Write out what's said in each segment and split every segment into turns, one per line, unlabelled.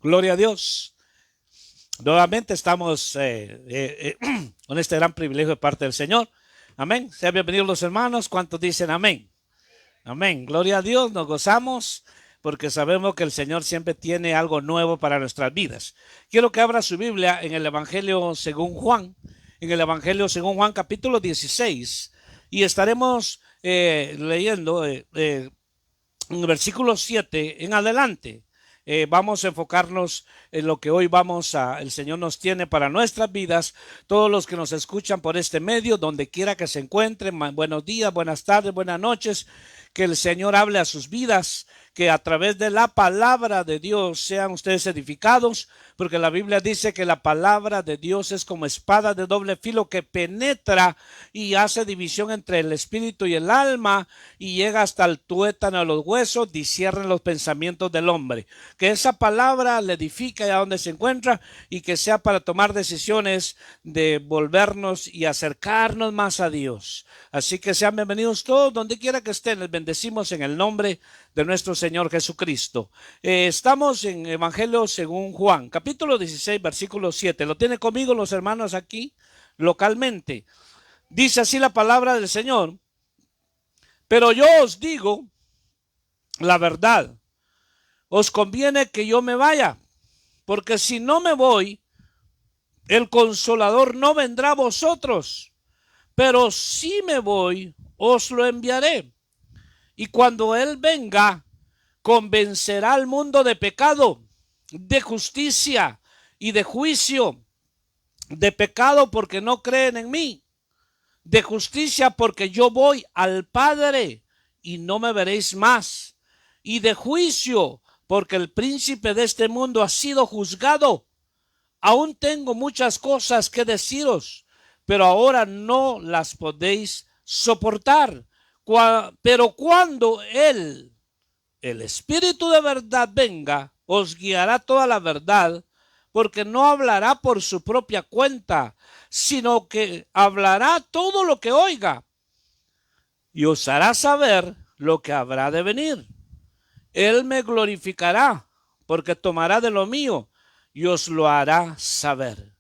Gloria a Dios. Nuevamente estamos con este gran privilegio de parte del Señor. Amén. Sean bienvenidos los hermanos. ¿Cuántos dicen amén? Amén. Gloria a Dios. Nos gozamos porque sabemos que el Señor siempre tiene algo nuevo para nuestras vidas. Quiero que abra su Biblia en el Evangelio según Juan. En el Evangelio según Juan capítulo 16. Y estaremos leyendo en el versículo 7 en adelante. Vamos a enfocarnos en lo que hoy el Señor nos tiene para nuestras vidas. Todos los que nos escuchan por este medio, donde quiera que se encuentren, buenos días, buenas tardes, buenas noches, que el Señor hable a sus vidas, que a través de la palabra de Dios sean ustedes edificados, porque la Biblia dice que la palabra de Dios es como espada de doble filo que penetra y hace división entre el espíritu y el alma y llega hasta el tuétano de los huesos, discierne los pensamientos del hombre. Que esa palabra le edifique a donde se encuentra y que sea para tomar decisiones de volvernos y acercarnos más a Dios. Así que sean bienvenidos todos, donde quiera que estén, les bendecimos en el nombre de nuestro Señor Jesucristo. Estamos en Evangelio según Juan, capítulo 16, versículo 7. ¿Lo tienen conmigo los hermanos aquí localmente? Dice así la palabra del Señor. Pero yo os digo la verdad. Os conviene que yo me vaya, porque si no me voy, el Consolador no vendrá a vosotros. Pero si me voy, os lo enviaré. Y cuando Él venga, convencerá al mundo de pecado, de justicia y de juicio. De pecado porque no creen en mí. De justicia porque yo voy al Padre y no me veréis más. Y de juicio porque el príncipe de este mundo ha sido juzgado. Aún tengo muchas cosas que deciros, pero ahora no las podéis soportar. Pero cuando el Espíritu de verdad venga, os guiará toda la verdad, porque no hablará por su propia cuenta, sino que hablará todo lo que oiga y os hará saber lo que habrá de venir. Él me glorificará, porque tomará de lo mío y os lo hará saber.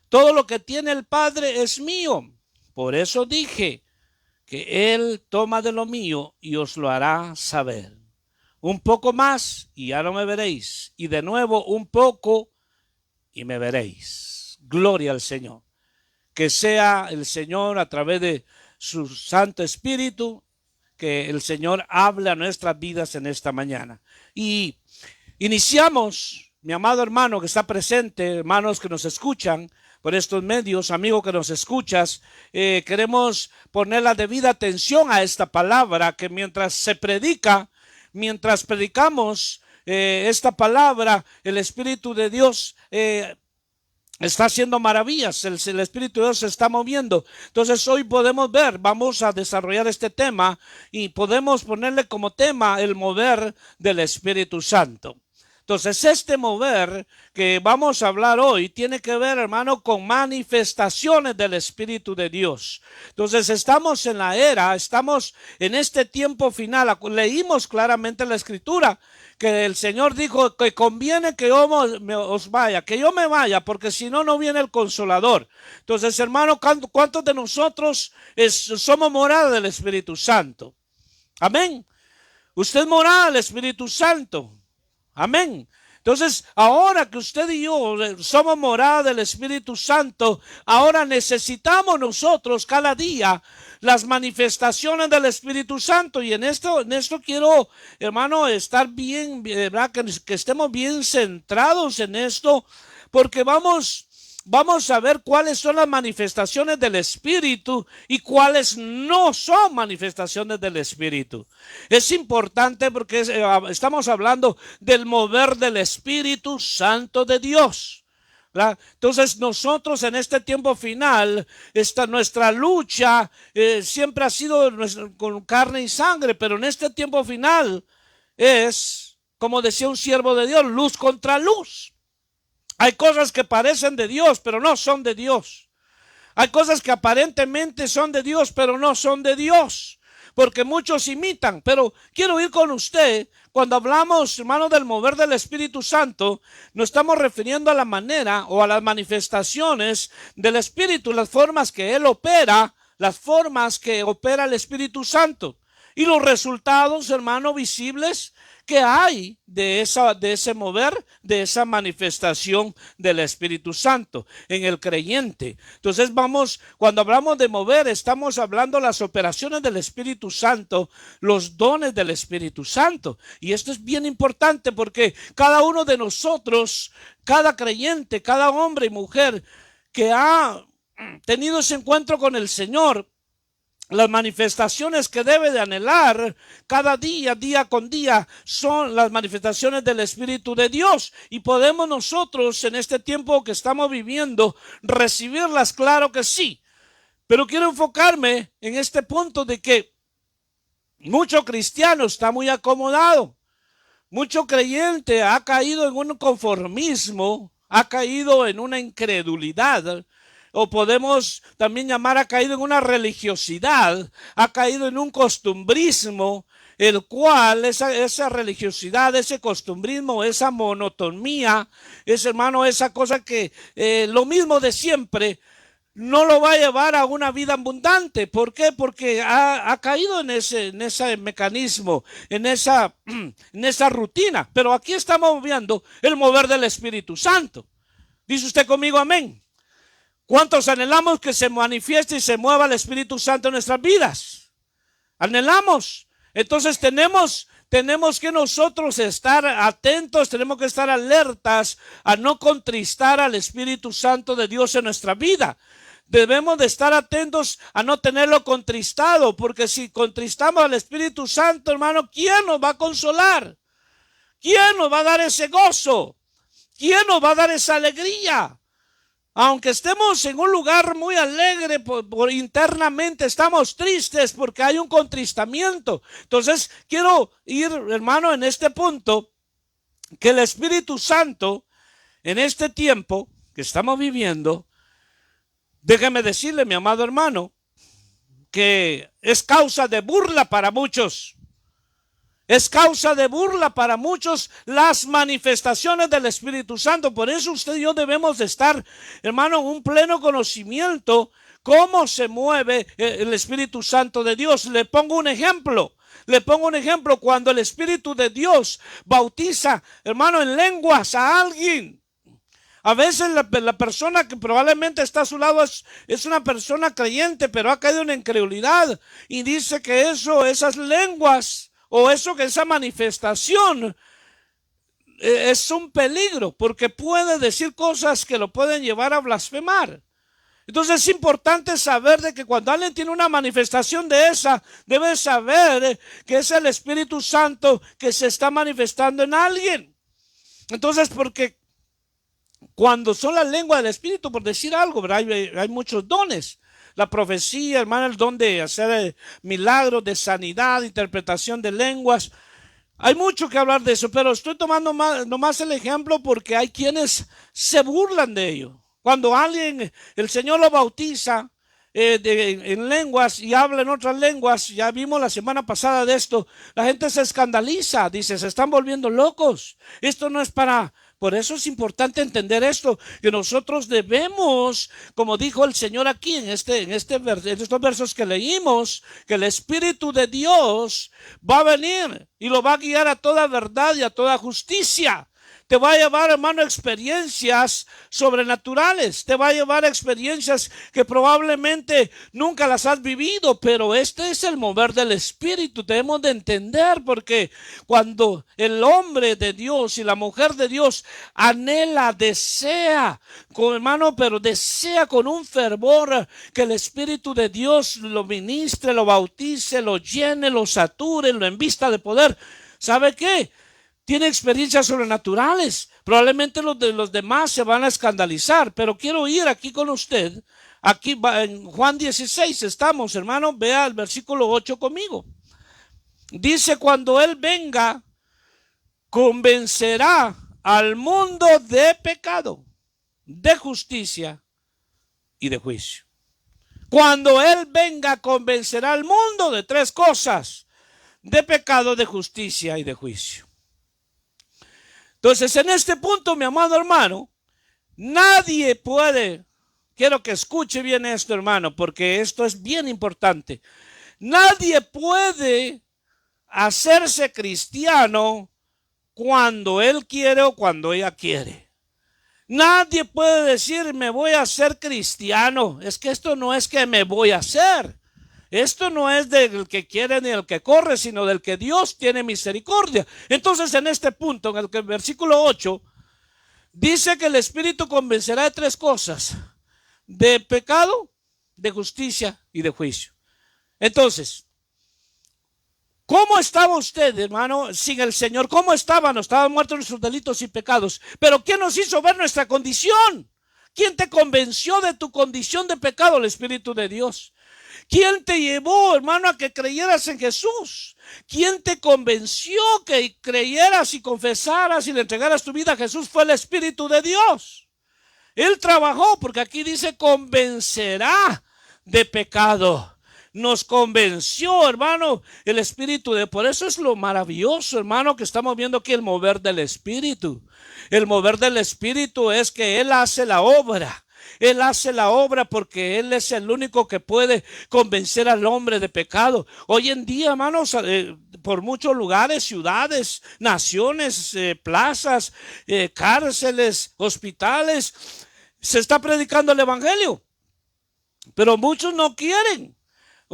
Todo lo que tiene el Padre es mío. Por eso dije que Él toma de lo mío y os lo hará saber. Un poco más y ya no me veréis. Y de nuevo un poco y me veréis. Gloria al Señor. Que sea el Señor a través de su Santo Espíritu, que el Señor hable a nuestras vidas en esta mañana. Y iniciamos, mi amado hermano que está presente, hermanos que nos escuchan por estos medios, amigo que nos escuchas, queremos poner la debida atención a esta palabra que mientras se predica, mientras predicamos esta palabra, el Espíritu de Dios está haciendo maravillas, el Espíritu de Dios se está moviendo. Entonces hoy podemos ver, vamos a desarrollar este tema y podemos ponerle como tema el mover del Espíritu Santo. Entonces este mover que vamos a hablar hoy tiene que ver, hermano, con manifestaciones del Espíritu de Dios. Entonces estamos en la era, estamos en este tiempo final. Leímos claramente la Escritura que el Señor dijo que conviene que yo os vaya, que yo me vaya, porque si no, no viene el Consolador. Entonces, hermano, ¿cuántos de nosotros somos morada del Espíritu Santo? Amén. Usted es morada del Espíritu Santo. Amén. Entonces, ahora que usted y yo somos morada del Espíritu Santo, ahora necesitamos nosotros cada día las manifestaciones del Espíritu Santo. Y en esto quiero, hermano, estar bien, ¿verdad? Que estemos bien centrados en esto, porque vamos a ver cuáles son las manifestaciones del Espíritu y cuáles no son manifestaciones del Espíritu. Es importante porque estamos hablando del mover del Espíritu Santo de Dios, ¿verdad? Entonces nosotros en este tiempo final, nuestra lucha siempre ha sido con carne y sangre, pero en este tiempo final es, como decía un siervo de Dios, luz contra luz. Hay cosas que parecen de Dios, pero no son de Dios. Hay cosas que aparentemente son de Dios, pero no son de Dios. porque muchos imitan, pero quiero ir con usted. Cuando hablamos, hermano, del mover del Espíritu Santo, nos estamos refiriendo a la manera o a las manifestaciones del Espíritu, las formas que Él opera, las formas que opera el Espíritu Santo y los resultados, hermano, visibles que hay de ese mover, de esa manifestación del Espíritu Santo en el creyente. Entonces cuando hablamos de mover, estamos hablando de las operaciones del Espíritu Santo, los dones del Espíritu Santo. Y esto es bien importante porque cada uno de nosotros, cada creyente, cada hombre y mujer que ha tenido ese encuentro con el Señor, las manifestaciones que debe de anhelar cada día, día con día, son las manifestaciones del Espíritu de Dios. Y podemos nosotros en este tiempo que estamos viviendo recibirlas, claro que sí. Pero quiero enfocarme en este punto de que mucho cristiano está muy acomodado. Mucho creyente ha caído en un conformismo, ha caído en una incredulidad, o podemos también llamar ha caído en una religiosidad, ha caído en un costumbrismo, el cual esa religiosidad, ese costumbrismo, esa monotonía, hermano, esa cosa que lo mismo de siempre, no lo va a llevar a una vida abundante. ¿Por qué? Porque ha caído en ese mecanismo, en esa rutina. Pero aquí estamos viendo el mover del Espíritu Santo. Dice usted conmigo amén. ¿Cuántos anhelamos que se manifieste y se mueva el Espíritu Santo en nuestras vidas? Anhelamos. Entonces tenemos que nosotros estar atentos, tenemos que estar alertas a no contristar al Espíritu Santo de Dios en nuestra vida. Debemos de estar atentos a no tenerlo contristado, porque si contristamos al Espíritu Santo, hermano, ¿quién nos va a consolar? ¿Quién nos va a dar ese gozo? ¿Quién nos va a dar esa alegría? Aunque estemos en un lugar muy alegre, por internamente estamos tristes porque hay un contristamiento. Entonces quiero ir, hermano, en este punto, que el Espíritu Santo, en este tiempo que estamos viviendo, déjeme decirle, mi amado hermano, que es causa de burla para muchos. Es causa de burla para muchos las manifestaciones del Espíritu Santo. Por eso usted y yo debemos de estar, hermano, en un pleno conocimiento cómo se mueve el Espíritu Santo de Dios. Le pongo un ejemplo. Cuando el Espíritu de Dios bautiza, hermano, en lenguas a alguien. A veces la persona que probablemente está a su lado es una persona creyente, pero ha caído en incredulidad y dice que esas lenguas o esa manifestación es un peligro porque puede decir cosas que lo pueden llevar a blasfemar. Entonces es importante saber de que cuando alguien tiene una manifestación de esa, debe saber que es el Espíritu Santo que se está manifestando en alguien. Entonces, porque cuando son las lenguas del Espíritu, por decir algo, ¿verdad? Hay muchos dones. La profecía, hermano, el don de hacer milagros de sanidad, interpretación de lenguas. Hay mucho que hablar de eso, pero estoy tomando nomás el ejemplo porque hay quienes se burlan de ello. Cuando alguien, el Señor lo bautiza en lenguas y habla en otras lenguas, ya vimos la semana pasada de esto, la gente se escandaliza, dice, se están volviendo locos. Esto no es para... Por eso es importante entender esto, que nosotros debemos, como dijo el Señor aquí en estos versos que leímos, que el Espíritu de Dios va a venir y lo va a guiar a toda verdad y a toda justicia. Te va a llevar, hermano, a experiencias sobrenaturales. Te va a llevar a experiencias que probablemente nunca las has vivido, pero este es el mover del Espíritu. Debemos de entender porque cuando el hombre de Dios y la mujer de Dios anhela, desea, pero desea con un fervor que el Espíritu de Dios lo ministre, lo bautice, lo llene, lo sature, lo envista de poder. ¿Sabe qué? Tiene experiencias sobrenaturales. Probablemente los demás se van a escandalizar, pero quiero ir aquí con usted. Aquí en Juan 16 estamos, hermano. Vea el versículo 8 conmigo. Dice, cuando Él venga, convencerá al mundo de pecado, de justicia y de juicio. Cuando Él venga, convencerá al mundo de tres cosas: de pecado, de justicia y de juicio. Entonces, en este punto, mi amado hermano, nadie puede, quiero que escuche bien esto, hermano, porque esto es bien importante. Nadie puede hacerse cristiano cuando él quiere o cuando ella quiere. Nadie puede decir, me voy a hacer cristiano. Es que esto no es que me voy a hacer. Esto no es del que quiere ni del que corre, sino del que Dios tiene misericordia. Entonces, en este punto, en el versículo 8, dice que el Espíritu convencerá de tres cosas: de pecado, de justicia y de juicio. Entonces, ¿cómo estaba usted, hermano, sin el Señor? ¿Cómo estábamos? Estaban muertos nuestros delitos y pecados. Pero ¿quién nos hizo ver nuestra condición? ¿Quién te convenció de tu condición de pecado? El Espíritu de Dios. ¿Quién te llevó, hermano, a que creyeras en Jesús? ¿Quién te convenció que creyeras y confesaras y le entregaras tu vida a Jesús? Fue el Espíritu de Dios. Él trabajó, porque aquí dice convencerá de pecado. Nos convenció, hermano, el Espíritu de... Por eso es lo maravilloso, hermano, que estamos viendo aquí, el mover del Espíritu. El mover del Espíritu es que Él hace la obra. Él hace la obra porque Él es el único que puede convencer al hombre de pecado. Hoy en día, hermanos, por muchos lugares, ciudades, naciones, plazas, cárceles, hospitales, se está predicando el Evangelio. Pero muchos no quieren.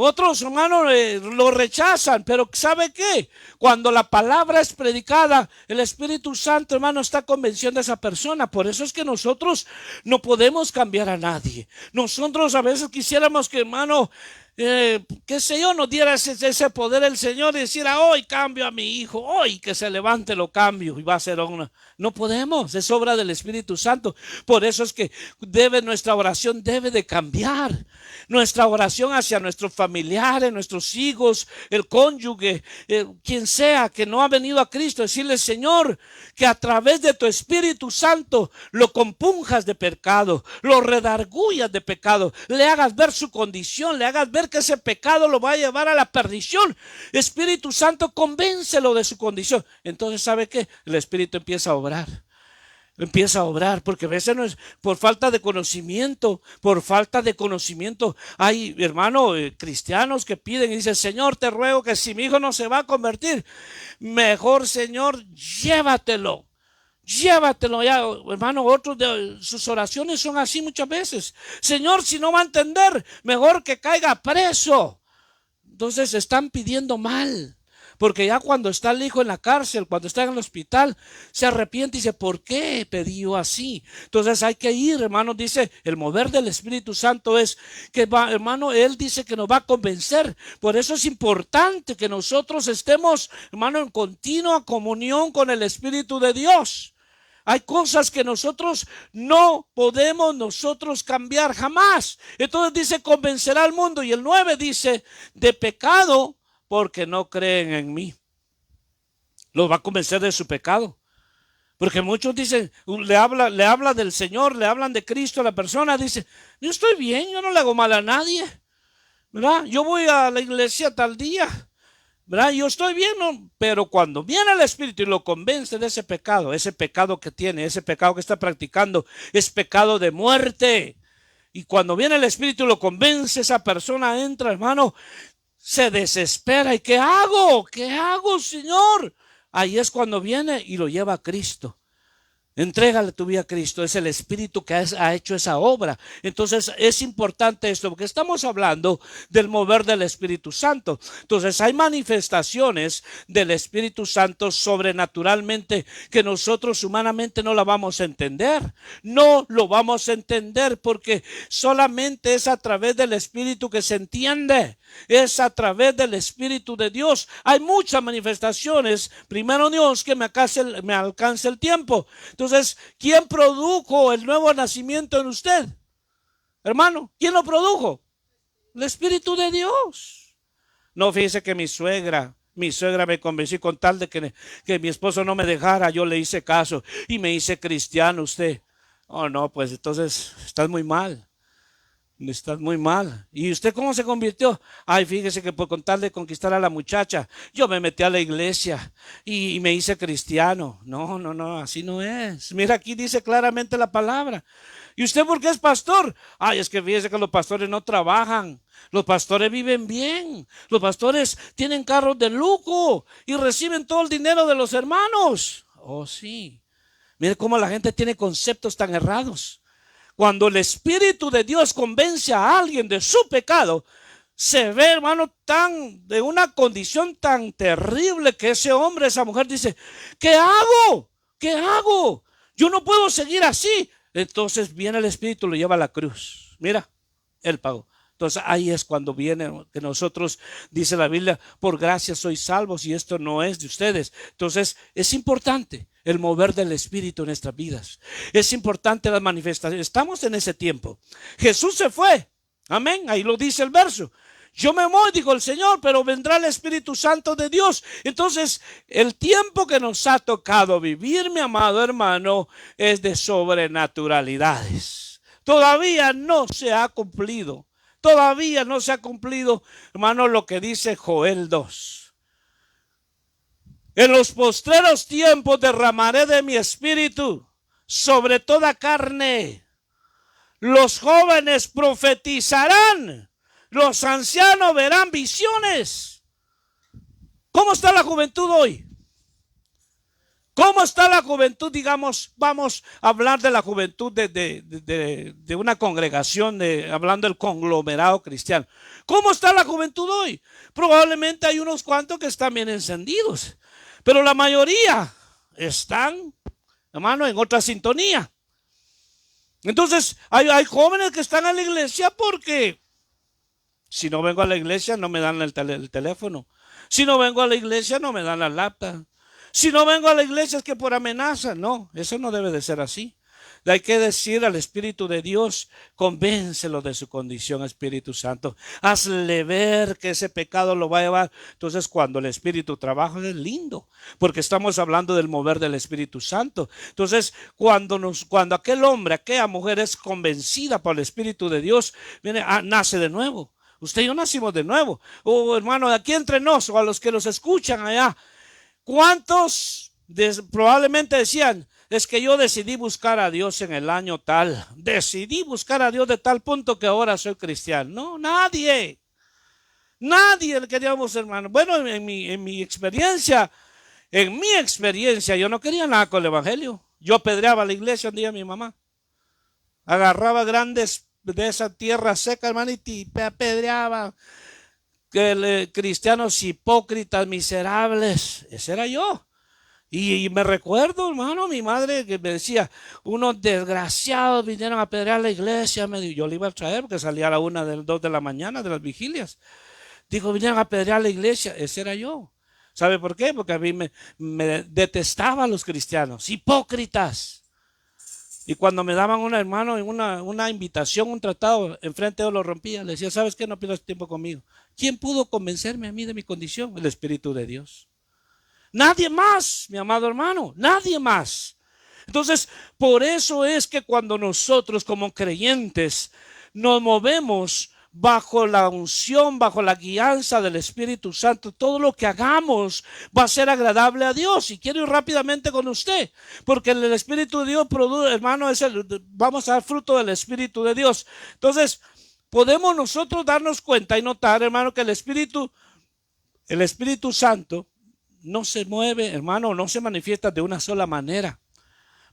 Otros, hermanos, lo rechazan. Pero ¿sabe qué? Cuando la palabra es predicada, el Espíritu Santo, hermano, está convenciendo a esa persona. Por eso es que nosotros no podemos cambiar a nadie. Nosotros a veces quisiéramos que, hermano, qué sé yo, nos diera ese poder el Señor y decir, hoy cambio a mi hijo, hoy que se levante lo cambio y va a ser una. No podemos, es obra del Espíritu Santo. Por eso es que nuestra oración debe de cambiar. Nuestra oración hacia nuestros familiares, nuestros hijos, el cónyuge, quien sea que no ha venido a Cristo, decirle, Señor, que a través de tu Espíritu Santo lo compunjas de pecado, lo redargullas de pecado, le hagas ver su condición, le hagas ver que ese pecado lo va a llevar a la perdición. Espíritu Santo, convéncelo de su condición. Entonces, ¿sabe qué? El Espíritu empieza a obrar. Empieza a obrar, porque a veces no es por falta de conocimiento, Hay, hermano, cristianos que piden y dicen, Señor, te ruego que si mi hijo no se va a convertir, mejor, Señor, llévatelo ya, hermano. Otros de sus oraciones son así muchas veces. Señor, si no va a entender, mejor que caiga preso. Entonces están pidiendo mal. Porque ya cuando está el hijo en la cárcel, cuando está en el hospital, se arrepiente y dice, ¿por qué pedí yo así? Entonces hay que ir, hermano. Dice, el mover del Espíritu Santo es que va, hermano, Él dice que nos va a convencer. Por eso es importante que nosotros estemos, hermano, en continua comunión con el Espíritu de Dios. Hay cosas que nosotros no podemos cambiar jamás. Entonces dice, convencerá al mundo. Y el 9 dice, de pecado, porque no creen en mí. Los va a convencer de su pecado. Porque muchos dicen, le habla del Señor, le hablan de Cristo a la persona, dice, yo estoy bien, yo no le hago mal a nadie, ¿verdad? Yo voy a la iglesia tal día, ¿verdad? Yo estoy bien, ¿no? Pero cuando viene el Espíritu y lo convence de ese pecado que tiene, ese pecado que está practicando, es pecado de muerte. Y cuando viene el Espíritu y lo convence, esa persona entra, hermano, se desespera. ¿Y qué hago? ¿Qué hago, Señor? Ahí es cuando viene y lo lleva a Cristo. Entrégale tu vida a Cristo. Es el Espíritu que ha hecho esa obra. Entonces es importante esto, porque estamos hablando del mover del Espíritu Santo. Entonces hay manifestaciones del Espíritu Santo sobrenaturalmente que nosotros humanamente no la vamos a entender. No lo vamos a entender porque solamente es a través del Espíritu que se entiende. Es a través del Espíritu de Dios. Hay muchas manifestaciones. Primero Dios, que me alcance el tiempo. Entonces, ¿quién produjo el nuevo nacimiento en usted? Hermano, ¿quién lo produjo? El Espíritu de Dios. No, fíjese que mi suegra me convenció, con tal de que mi esposo no me dejara, yo le hice caso y me hice cristiano usted. Oh, no, pues entonces estás muy mal. Estás muy mal. ¿Y usted cómo se convirtió? Ay, fíjese que por contar de conquistar a la muchacha, yo me metí a la iglesia y me hice cristiano. No, no, no, así no es. Mira, aquí dice claramente la palabra. ¿Y usted por qué es pastor? Ay, es que fíjese que los pastores no trabajan. Los pastores viven bien. Los pastores tienen carros de lujo y reciben todo el dinero de los hermanos. Oh, sí. Mire cómo la gente tiene conceptos tan errados. Cuando el Espíritu de Dios convence a alguien de su pecado, se ve, hermano, de una condición tan terrible que ese hombre, esa mujer dice, ¿qué hago? ¿Qué hago? Yo no puedo seguir así. Entonces viene el Espíritu, lo lleva a la cruz. Mira, él pagó. Entonces ahí es cuando viene que nosotros, dice la Biblia, por gracia sois salvos y esto no es de ustedes. Entonces es importante el mover del Espíritu en nuestras vidas. Es importante las manifestaciones. Estamos en ese tiempo. Jesús se fue. Amén. Ahí lo dice el verso. Yo me voy, dijo el Señor, pero vendrá el Espíritu Santo de Dios. Entonces, el tiempo que nos ha tocado vivir, mi amado hermano, es de sobrenaturalidades. Todavía no se ha cumplido. Todavía no se ha cumplido, hermano, lo que dice Joel 2. En los postreros tiempos derramaré de mi espíritu sobre toda carne. Los jóvenes profetizarán. Los ancianos verán visiones. ¿Cómo está la juventud hoy? ¿Cómo está la juventud? Digamos, vamos a hablar de la juventud de una congregación, hablando del conglomerado cristiano. ¿Cómo está la juventud hoy? Probablemente hay unos cuantos que están bien encendidos, pero la mayoría están, hermano, en otra sintonía. Entonces, hay jóvenes que están a la iglesia porque si no vengo a la iglesia no me dan el teléfono. Si no vengo a la iglesia no me dan la laptop. Si no vengo a la iglesia es que por amenaza. No, eso no debe de ser así. Hay que decir al Espíritu de Dios, convéncelo de su condición, Espíritu Santo. Hazle ver que ese pecado lo va a llevar. Entonces, cuando el Espíritu trabaja es lindo, porque estamos hablando del mover del Espíritu Santo. Entonces, cuando aquel hombre, aquella mujer es convencida por el Espíritu de Dios, nace de nuevo. Usted y yo nacimos de nuevo. Hermano, aquí entre nos, o a los que nos escuchan allá, ¿cuántos probablemente decían, es que yo decidí buscar a Dios en el año tal, decidí buscar a Dios de tal punto que ahora soy cristiano? No, nadie queríamos, hermano. Bueno, en mi experiencia, yo no quería nada con el evangelio. Yo apedreaba la iglesia un día, mi mamá agarraba grandes de esa tierra seca, hermano, y apedreaba. Cristianos hipócritas, miserables. Ese era yo. Y me recuerdo, hermano, mi madre que me decía, unos desgraciados vinieron a apedrear la iglesia. Yo le iba a traer porque salía a la 1, 2 de la mañana de las vigilias. Digo, vinieron a apedrear la iglesia. Ese era yo. ¿Sabe por qué? Porque a mí me detestaba a los cristianos, hipócritas. Y cuando me daban una invitación, un tratado, enfrente yo lo rompía. Le decía, ¿sabes qué? No pierdas tiempo conmigo. ¿Quién pudo convencerme a mí de mi condición? El Espíritu de Dios. Nadie más, mi amado hermano, nadie más. Entonces, por eso es que cuando nosotros como creyentes nos movemos bajo la unción, bajo la guianza del Espíritu Santo, todo lo que hagamos va a ser agradable a Dios. Y quiero ir rápidamente con usted, porque el Espíritu de Dios produce, hermano, vamos a dar fruto del Espíritu de Dios. Entonces, podemos nosotros darnos cuenta y notar, hermano, que el Espíritu Santo no se mueve, hermano, no se manifiesta de una sola manera.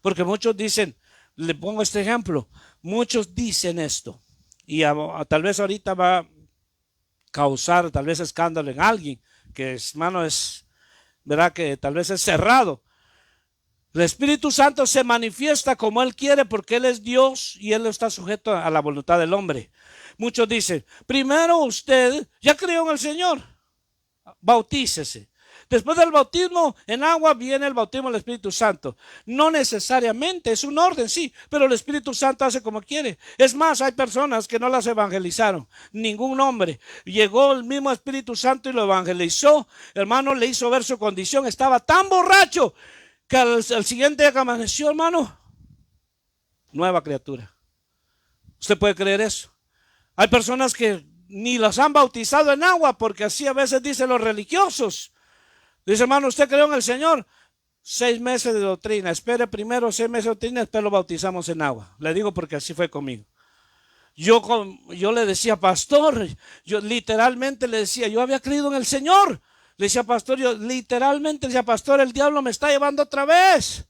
Porque muchos dicen, le pongo este ejemplo, muchos dicen esto. Y tal vez ahorita va a causar tal vez escándalo en alguien, que hermano es, verdad que tal vez es cerrado. El Espíritu Santo se manifiesta como Él quiere porque Él es Dios y Él no está sujeto a la voluntad del hombre. Muchos dicen, primero usted ya creyó en el Señor, bautícese. Después del bautismo en agua viene el bautismo del Espíritu Santo. No necesariamente, es un orden, sí, pero el Espíritu Santo hace como quiere. Es más, hay personas que no las evangelizaron, ningún hombre. Llegó el mismo Espíritu Santo y lo evangelizó. Hermano, le hizo ver su condición. Estaba tan borracho que al siguiente día que amaneció, hermano, nueva criatura. ¿Usted puede creer eso? Hay personas que ni los han bautizado en agua, porque así a veces dicen los religiosos. Dice, hermano, ¿usted creyó en el Señor? 6 meses de doctrina. Espere primero 6 meses de doctrina, después lo bautizamos en agua. Le digo porque así fue conmigo. Yo le decía, pastor, yo literalmente le decía, yo había creído en el Señor. Le decía, pastor, yo literalmente le decía, pastor, el diablo me está llevando otra vez.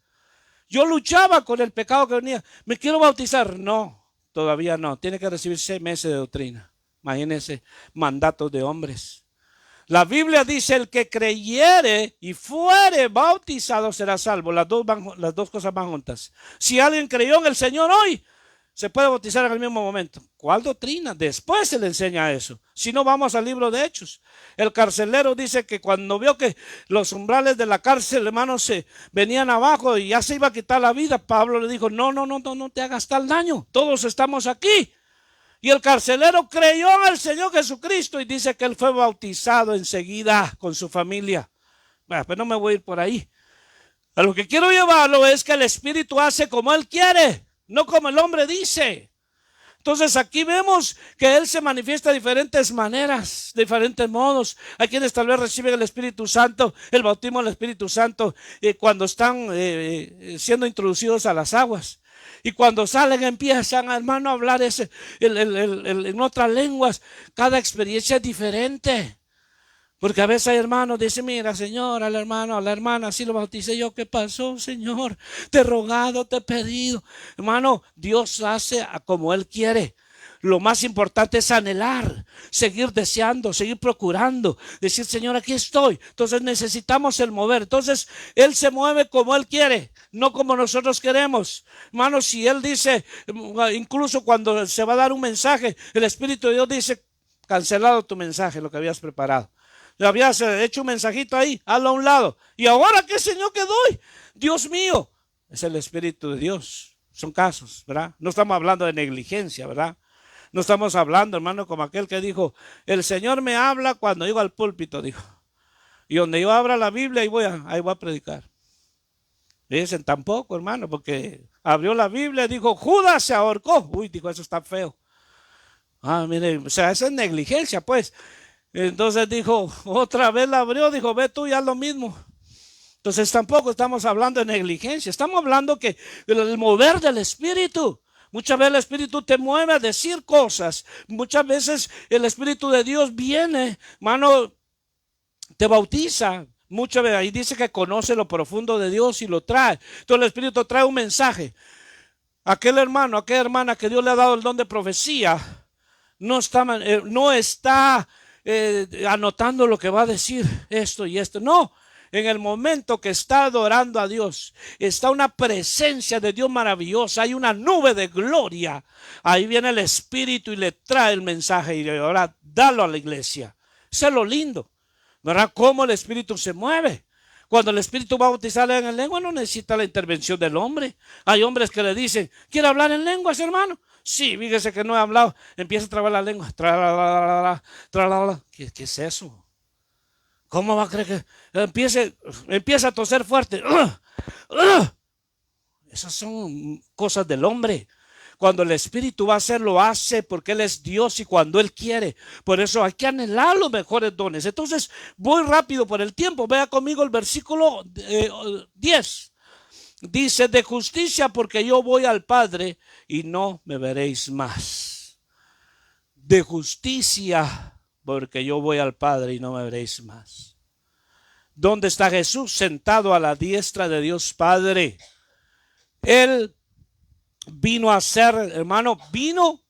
Yo luchaba con el pecado que venía. ¿Me quiero bautizar? No, todavía no. Tiene que recibir 6 meses de doctrina. Imagínense, mandatos de hombres. La Biblia dice, el que creyere y fuere bautizado será salvo. Las dos cosas van juntas. Si alguien creyó en el Señor hoy, se puede bautizar en el mismo momento. ¿Cuál doctrina? Después se le enseña eso. Si no, vamos al libro de Hechos. El carcelero dice que cuando vio que los umbrales de la cárcel, hermanos, se venían abajo y ya se iba a quitar la vida, Pablo le dijo, no te hagas tal daño. Todos estamos aquí. Y el carcelero creyó en el Señor Jesucristo y dice que él fue bautizado enseguida con su familia. Bueno, pues no me voy a ir por ahí. A lo que quiero llevarlo es que el Espíritu hace como Él quiere, no como el hombre dice. Entonces aquí vemos que Él se manifiesta de diferentes maneras, de diferentes modos. Hay quienes tal vez reciben el Espíritu Santo, el bautismo del Espíritu Santo, cuando están siendo introducidos a las aguas. Y cuando salen empiezan, hermano, a hablar en otras lenguas. Cada experiencia es diferente. Porque a veces hay hermanos, dice, mira, Señor, al hermano, a la hermana, así lo bauticé yo. ¿Qué pasó, Señor? Te he rogado, te he pedido. Hermano, Dios hace como Él quiere. Lo más importante es anhelar, seguir deseando, seguir procurando, decir, Señor, aquí estoy. Entonces necesitamos el mover. Entonces Él se mueve como Él quiere, no como nosotros queremos. Hermano, si Él dice, incluso cuando se va a dar un mensaje, el Espíritu de Dios dice, cancelado tu mensaje, lo que habías preparado. Le habías hecho un mensajito ahí, hazlo a un lado. ¿Y ahora qué, Señor, que doy? Dios mío, es el Espíritu de Dios. Son casos, ¿verdad? No estamos hablando de negligencia, ¿verdad? No estamos hablando, hermano, como aquel que dijo, el Señor me habla cuando llego al púlpito, dijo. Y donde yo abra la Biblia, ahí voy a predicar. Y dicen, tampoco, hermano, porque abrió la Biblia y dijo, Judas se ahorcó. Uy, dijo, eso está feo. Mire, o sea, esa es negligencia, pues. Entonces dijo, otra vez la abrió, dijo, ve tú y haz lo mismo. Entonces tampoco estamos hablando de negligencia, estamos hablando que el mover del Espíritu. Muchas veces el Espíritu te mueve a decir cosas. Muchas veces el Espíritu de Dios viene, hermano, te bautiza. Muchas veces ahí dice que conoce lo profundo de Dios y lo trae. Entonces el Espíritu trae un mensaje. Aquel hermano, aquella hermana que Dios le ha dado el don de profecía, no está anotando lo que va a decir esto y esto. No. En el momento que está adorando a Dios, está una presencia de Dios maravillosa, hay una nube de gloria. Ahí viene el Espíritu y le trae el mensaje y ahora dalo a la iglesia. Eso es lo lindo, ¿verdad? Cómo el Espíritu se mueve. Cuando el Espíritu va a bautizarle en lengua, no necesita la intervención del hombre. Hay hombres que le dicen, ¿quiere hablar en lenguas, hermano? Sí, fíjese que no he hablado. Empieza a trabar la lengua. ¿Qué es eso? ¿Cómo va a creer que empieza a toser fuerte? Esas son cosas del hombre. Cuando el Espíritu va a hacer, lo hace porque Él es Dios y cuando Él quiere. Por eso hay que anhelar los mejores dones. Entonces, voy rápido por el tiempo. Vea conmigo el versículo 10. Dice, de justicia porque yo voy al Padre y no me veréis más. De justicia porque yo voy al Padre y no me veréis más. ¿Dónde está Jesús? Sentado a la diestra de Dios Padre. Él vino a ser, hermano, vino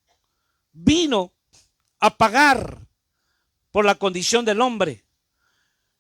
a pagar por la condición del hombre.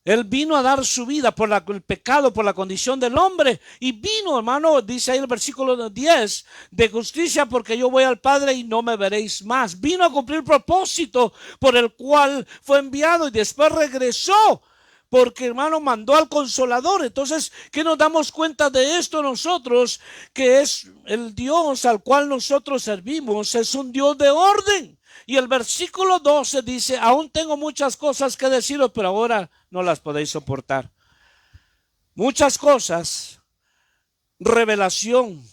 Él vino a dar su vida por el pecado, por la condición del hombre. Y vino, hermano, dice ahí el versículo 10, de justicia porque yo voy al Padre y no me veréis más. Vino a cumplir el propósito por el cual fue enviado y después regresó. Porque, hermano, mandó al Consolador. Entonces, ¿qué nos damos cuenta de esto nosotros? Que es el Dios al cual nosotros servimos, es un Dios de orden. Y el versículo 12 dice, aún tengo muchas cosas que deciros, pero ahora no las podéis soportar. Muchas cosas, revelación,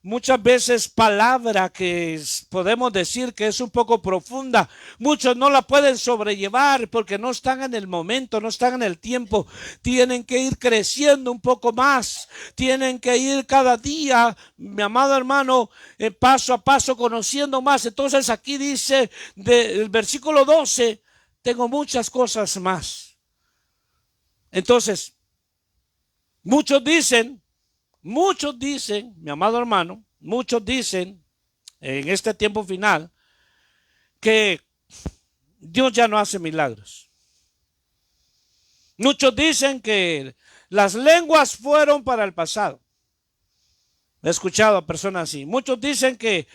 muchas veces palabra que podemos decir que es un poco profunda. Muchos no la pueden sobrellevar porque no están en el momento, no están en el tiempo. Tienen que ir creciendo un poco más. Tienen que ir cada día, mi amado hermano, paso a paso conociendo más. Entonces aquí dice del versículo 12, tengo muchas cosas más. Entonces, muchos dicen, mi amado hermano, muchos dicen en este tiempo final que Dios ya no hace milagros. Muchos dicen que las lenguas fueron para el pasado. He escuchado a personas así. Muchos dicen que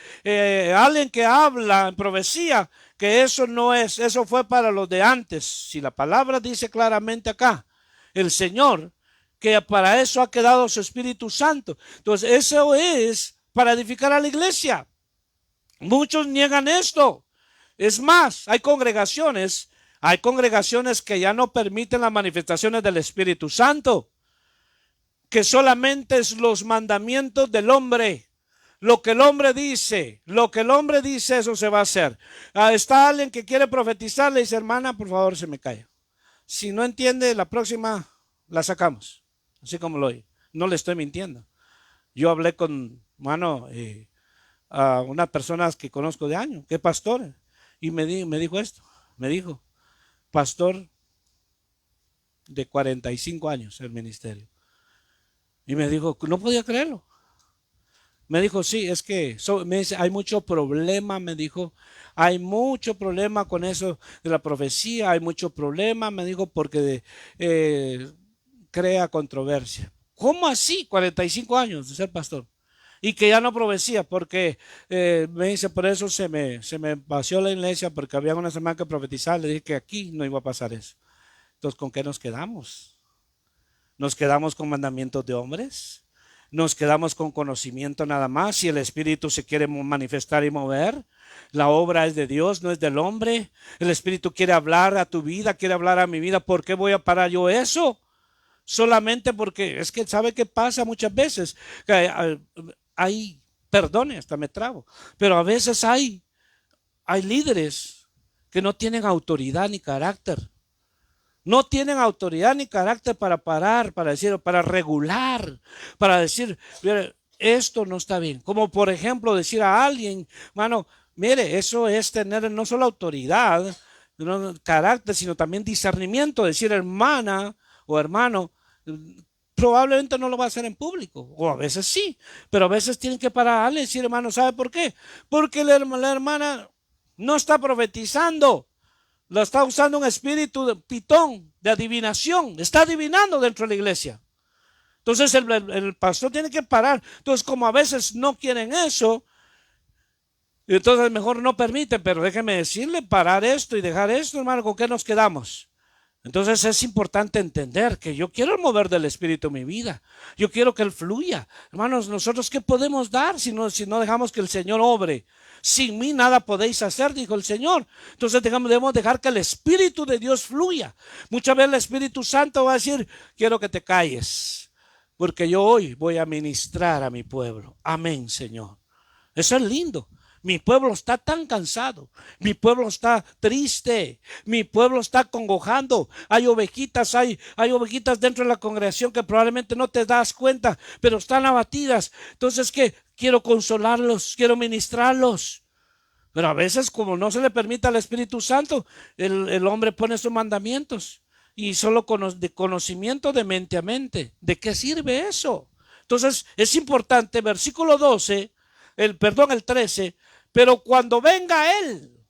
alguien que habla en profecía, que eso no es, eso fue para los de antes. Si la palabra dice claramente acá, el Señor, que para eso ha quedado su Espíritu Santo. Entonces, eso es para edificar a la iglesia. Muchos niegan esto. Es más, hay congregaciones que ya no permiten las manifestaciones del Espíritu Santo, que solamente es los mandamientos del hombre. Lo que el hombre dice, eso se va a hacer. Está alguien que quiere profetizar, le dice, hermana, por favor, se me calla. Si no entiende, la próxima la sacamos. Así como lo oye. No le estoy mintiendo. Yo hablé con, a unas personas que conozco de años, que es pastor, y me dijo esto. Me dijo, pastor de 45 años el ministerio. Y me dijo, no podía creerlo. Me dijo, sí, es que me dice, hay mucho problema, me dijo, hay mucho problema con eso de la profecía, hay mucho problema, me dijo, porque crea controversia. ¿Cómo así? 45 años de ser pastor. Y que ya no profecía, porque me dice, por eso se me vació la iglesia, porque había una semana que profetizar, le dije que aquí no iba a pasar eso. Entonces, ¿con qué nos quedamos? ¿Nos quedamos con mandamientos de hombres? ¿Nos quedamos con conocimiento nada más? Si el Espíritu se quiere manifestar y mover, la obra es de Dios, no es del hombre. El Espíritu quiere hablar a tu vida, quiere hablar a mi vida. ¿Por qué voy a parar yo eso? Solamente porque es que ¿sabe qué pasa muchas veces? Que hay, perdone, hasta me trabo, pero a veces hay líderes que no tienen autoridad ni carácter. No tienen autoridad ni carácter para parar, para decir, para regular, para decir, mire, esto no está bien. Como por ejemplo decir a alguien, mano, mire, eso es tener no solo autoridad, no carácter, sino también discernimiento. Decir, hermana o hermano, probablemente no lo va a hacer en público, o a veces sí, pero a veces tienen que pararle y decir, hermano, ¿sabe por qué? Porque la hermana no está profetizando. Lo está usando un espíritu de pitón, de adivinación. Está adivinando dentro de la iglesia. Entonces el pastor tiene que parar. Entonces como a veces no quieren eso, entonces mejor no permiten. Pero déjeme decirle, parar esto y dejar esto, hermano, ¿con qué nos quedamos? Entonces es importante entender que yo quiero el mover del Espíritu en mi vida. Yo quiero que Él fluya. Hermanos, nosotros ¿qué podemos dar si no dejamos que el Señor obre? Sin mí nada podéis hacer, dijo el Señor. Entonces debemos dejar que el Espíritu de Dios fluya. Muchas veces el Espíritu Santo va a decir, quiero que te calles, porque yo hoy voy a ministrar a mi pueblo. Amén, Señor. Eso es lindo. Mi pueblo está tan cansado, mi pueblo está triste, mi pueblo está congojando. Hay ovejitas dentro de la congregación que probablemente no te das cuenta, pero están abatidas. Entonces, ¿qué? Quiero consolarlos, quiero ministrarlos. Pero a veces, como no se le permite al Espíritu Santo, el hombre pone sus mandamientos y solo de conocimiento de mente a mente. ¿De qué sirve eso? Entonces, es importante, versículo 12, el 13, pero cuando venga Él,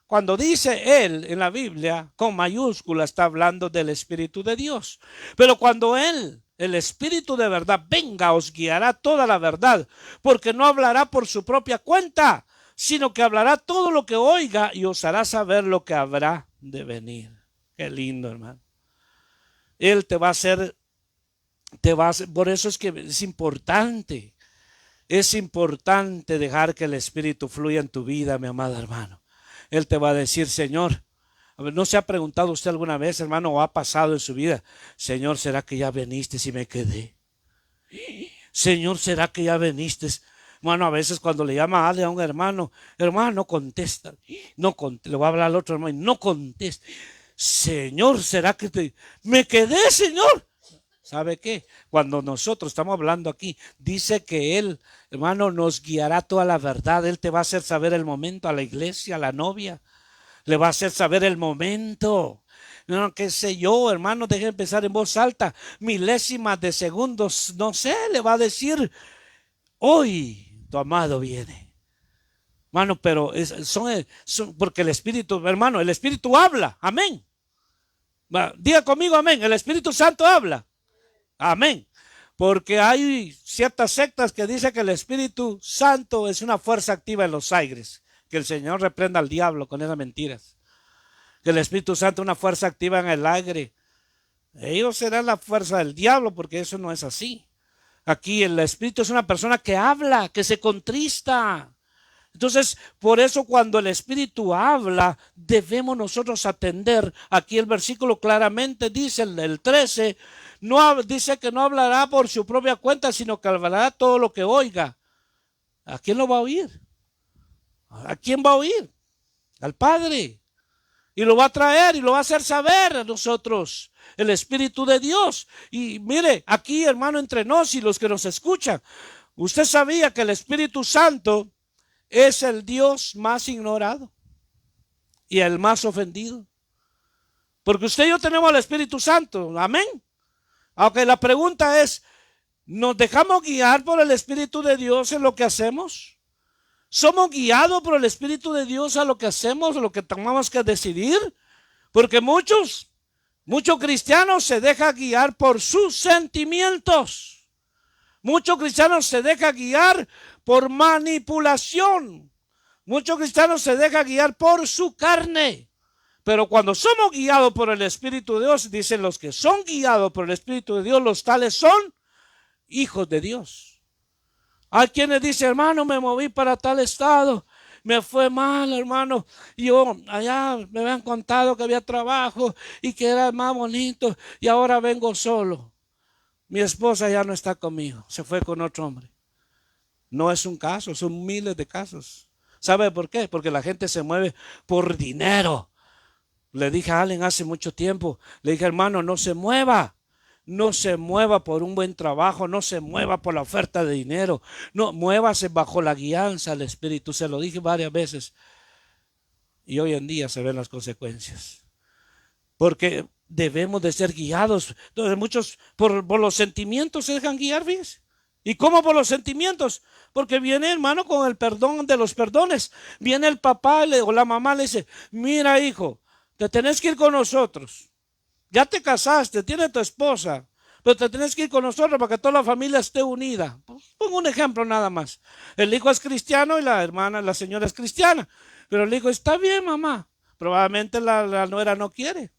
cuando dice Él en la Biblia, con mayúscula está hablando del Espíritu de Dios. Pero cuando Él, el Espíritu de verdad, venga, os guiará toda la verdad, porque no hablará por su propia cuenta, sino que hablará todo lo que oiga y os hará saber lo que habrá de venir. Qué lindo, hermano. Él te va a hacer, por eso es que es importante. Es importante dejar que el Espíritu fluya en tu vida, mi amado hermano. Él te va a decir, Señor, a ver, ¿no se ha preguntado usted alguna vez, hermano, o ha pasado en su vida? Señor, ¿será que ya viniste y me quedé? Señor, ¿será que ya viniste Bueno, a veces cuando le llama a un hermano, hermano, no contesta. Le voy a hablar al otro hermano y no contesta. Señor, ¿será que me quedé, Señor? ¿Sabe qué? Cuando nosotros estamos hablando aquí, dice que Él, hermano, nos guiará toda la verdad. Él te va a hacer saber el momento a la iglesia, a la novia. Le va a hacer saber el momento. No, qué sé yo, hermano, deje de pensar en voz alta. Milésimas de segundos, no sé, le va a decir, hoy tu amado viene. Hermano, pero son porque el Espíritu, hermano, el Espíritu habla. Amén. Diga conmigo amén. El Espíritu Santo habla. Amén. Porque hay ciertas sectas que dicen que el Espíritu Santo es una fuerza activa en los aires. Que el Señor reprenda al diablo con esas mentiras. Que el Espíritu Santo es una fuerza activa en el aire. Ellos serán la fuerza del diablo porque eso no es así. Aquí el Espíritu es una persona que habla, que se contrista. Entonces, por eso cuando el Espíritu habla, debemos nosotros atender. Aquí el versículo claramente dice, el 13, dice que no hablará por su propia cuenta, sino que hablará todo lo que oiga. ¿A quién lo va a oír? ¿A quién va a oír? Al Padre. Y lo va a traer y lo va a hacer saber a nosotros, el Espíritu de Dios. Y mire, aquí hermano, entre nos y los que nos escuchan, usted sabía que el Espíritu Santo es el Dios más ignorado y el más ofendido. Porque usted y yo tenemos al Espíritu Santo, amén. Aunque la pregunta es, ¿nos dejamos guiar por el Espíritu de Dios en lo que hacemos? ¿Somos guiados por el Espíritu de Dios a lo que hacemos, a lo que tenemos que decidir? Porque muchos cristianos se dejan guiar por sus sentimientos. Muchos cristianos se dejan guiar por manipulación. Muchos cristianos se dejan guiar por su carne. Pero cuando somos guiados por el Espíritu de Dios, dicen los que son guiados por el Espíritu de Dios, los tales son hijos de Dios. Hay quienes dicen, hermano, me moví para tal estado, me fue mal, hermano. Y yo allá me habían contado que había trabajo y que era más bonito y ahora vengo solo. Mi esposa ya no está conmigo, se fue con otro hombre. No es un caso, son miles de casos. ¿Sabe por qué? Porque la gente se mueve por dinero. Le dije a alguien hace mucho tiempo, le dije, hermano, no se mueva. No se mueva por un buen trabajo, no se mueva por la oferta de dinero, no, muévase bajo la guianza del Espíritu. Se lo dije varias veces y hoy en día se ven las consecuencias. Porque debemos de ser guiados. Entonces muchos por los sentimientos se dejan guiar, fíjense. ¿Y cómo por los sentimientos? Porque viene, hermano, con el perdón de los perdones. Viene el papá o la mamá le dice, mira hijo, te tenés que ir con nosotros. Ya te casaste, tienes tu esposa, pero te tienes que ir con nosotros para que toda la familia esté unida. Pongo un ejemplo nada más. El hijo es cristiano y la señora es cristiana. Pero el hijo está bien, mamá. Probablemente la nuera no quiere.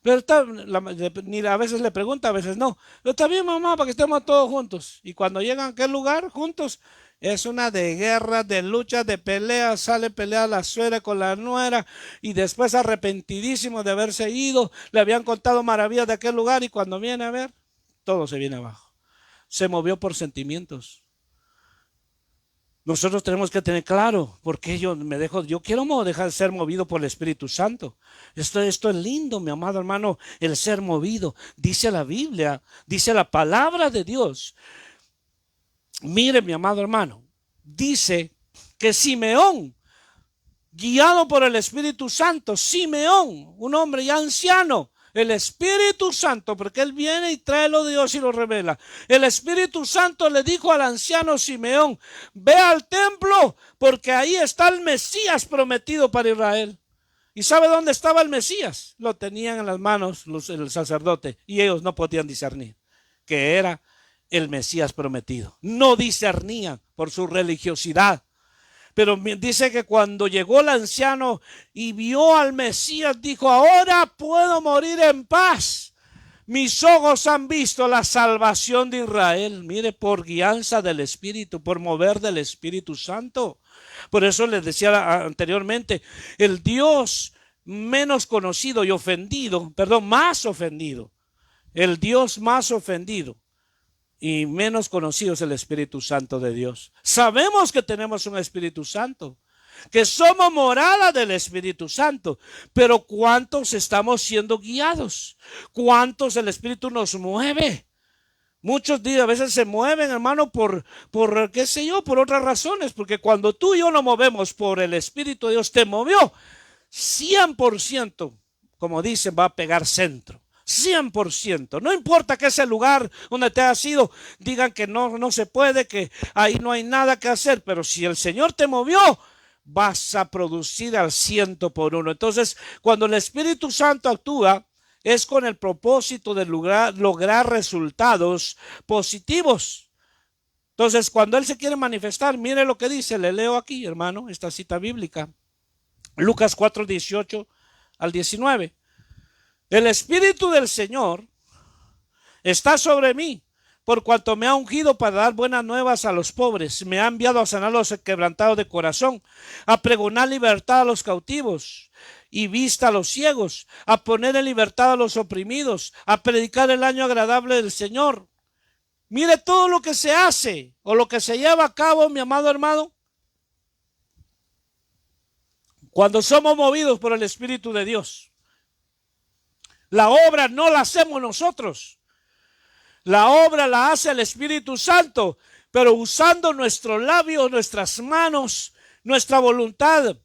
Pero a veces le pregunta, a veces no. Pero está bien, mamá, para que estemos todos juntos. Y cuando llegan a aquel lugar juntos, es una de guerra, de lucha, de pelea. Sale pelea la suegra con la nuera y después arrepentidísimo de haberse ido. Le habían contado maravillas de aquel lugar y cuando viene a ver, todo se viene abajo. Se movió por sentimientos. Nosotros tenemos que tener claro por qué yo quiero dejar de ser movido por el Espíritu Santo. Esto es lindo, mi amado hermano, el ser movido. Dice la Biblia, dice la palabra de Dios. Mire, mi amado hermano, dice que Simeón, guiado por el Espíritu Santo, Simeón, un hombre ya anciano, el Espíritu Santo, porque él viene y trae lo de Dios y lo revela. El Espíritu Santo le dijo al anciano Simeón, ve al templo porque ahí está el Mesías prometido para Israel. ¿Y sabe dónde estaba el Mesías? Lo tenían en las manos el sacerdote y ellos no podían discernir que era el Mesías prometido. No discernían por su religiosidad. Pero dice que cuando llegó el anciano y vio al Mesías, dijo, ahora puedo morir en paz. Mis ojos han visto la salvación de Israel. Mire, por guianza del Espíritu, por mover del Espíritu Santo. Por eso les decía anteriormente, el Dios menos conocido y ofendido, más ofendido. El Dios más ofendido y menos conocido es el Espíritu Santo de Dios. Sabemos que tenemos un Espíritu Santo, que somos morada del Espíritu Santo, pero ¿cuántos estamos siendo guiados? ¿Cuántos el Espíritu nos mueve? Muchos días a veces se mueven, hermano, por qué sé yo, por otras razones, porque cuando tú y yo nos movemos por el Espíritu de Dios, te movió 100%, como dicen, va a pegar centro. 100%, no importa que ese lugar donde te has ido digan que no se puede, que ahí no hay nada que hacer, pero si el Señor te movió, vas a producir al 100%. Entonces, cuando el Espíritu Santo actúa, es con el propósito de lograr resultados positivos. Entonces, cuando Él se quiere manifestar, mire lo que dice, le leo aquí, hermano, esta cita bíblica. Lucas 4, 18 al 19. El Espíritu del Señor está sobre mí, por cuanto me ha ungido para dar buenas nuevas a los pobres. Me ha enviado a sanar a los quebrantados de corazón, a pregonar libertad a los cautivos y vista a los ciegos, a poner en libertad a los oprimidos, a predicar el año agradable del Señor. Mire todo lo que se hace o lo que se lleva a cabo, mi amado hermano, cuando somos movidos por el Espíritu de Dios. La obra no la hacemos nosotros. La obra la hace el Espíritu Santo, pero usando nuestros labios, nuestras manos, nuestra voluntad,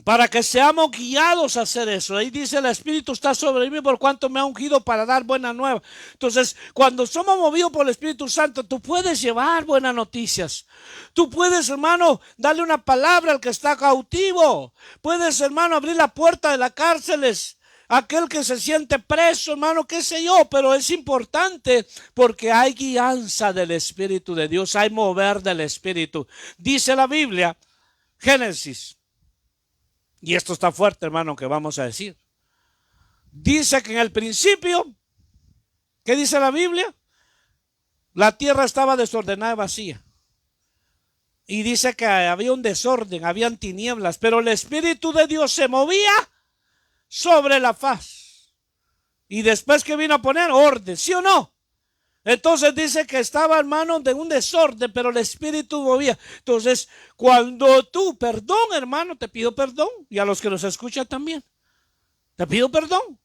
para que seamos guiados a hacer eso. Ahí dice, el Espíritu está sobre mí por cuanto me ha ungido para dar buena nueva. Entonces, cuando somos movidos por el Espíritu Santo, tú puedes llevar buenas noticias. Tú puedes, hermano, darle una palabra al que está cautivo. Puedes, hermano, abrir la puerta de las cárceles. Aquel que se siente preso, hermano, qué sé yo, pero es importante porque hay guianza del Espíritu de Dios, hay mover del Espíritu. Dice la Biblia, Génesis, y esto está fuerte, hermano, que vamos a decir. Dice que en el principio, ¿qué dice la Biblia? La tierra estaba desordenada y vacía. Y dice que había un desorden, habían tinieblas, pero el Espíritu de Dios se movía sobre la faz. Y después que vino a poner orden, ¿sí o no? Entonces dice que estaba, hermano, de un desorden, pero el Espíritu movía. Entonces, cuando tú, perdón, hermano, te pido perdón, y a los que nos escuchan también, te pido perdón.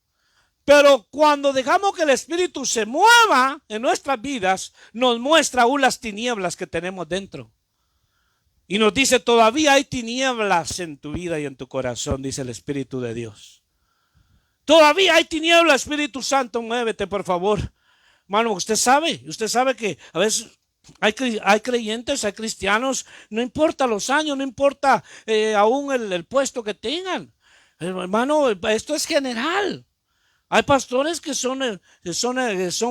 Pero cuando dejamos que el Espíritu se mueva en nuestras vidas, nos muestra aún las tinieblas que tenemos dentro. Y nos dice, todavía hay tinieblas en tu vida y en tu corazón, dice el Espíritu de Dios. Todavía hay tinieblas, Espíritu Santo, muévete, por favor. Hermano, usted sabe que a veces hay creyentes, hay cristianos, no importa los años, no importa aún el puesto que tengan. Hermano, esto es general. Hay pastores que son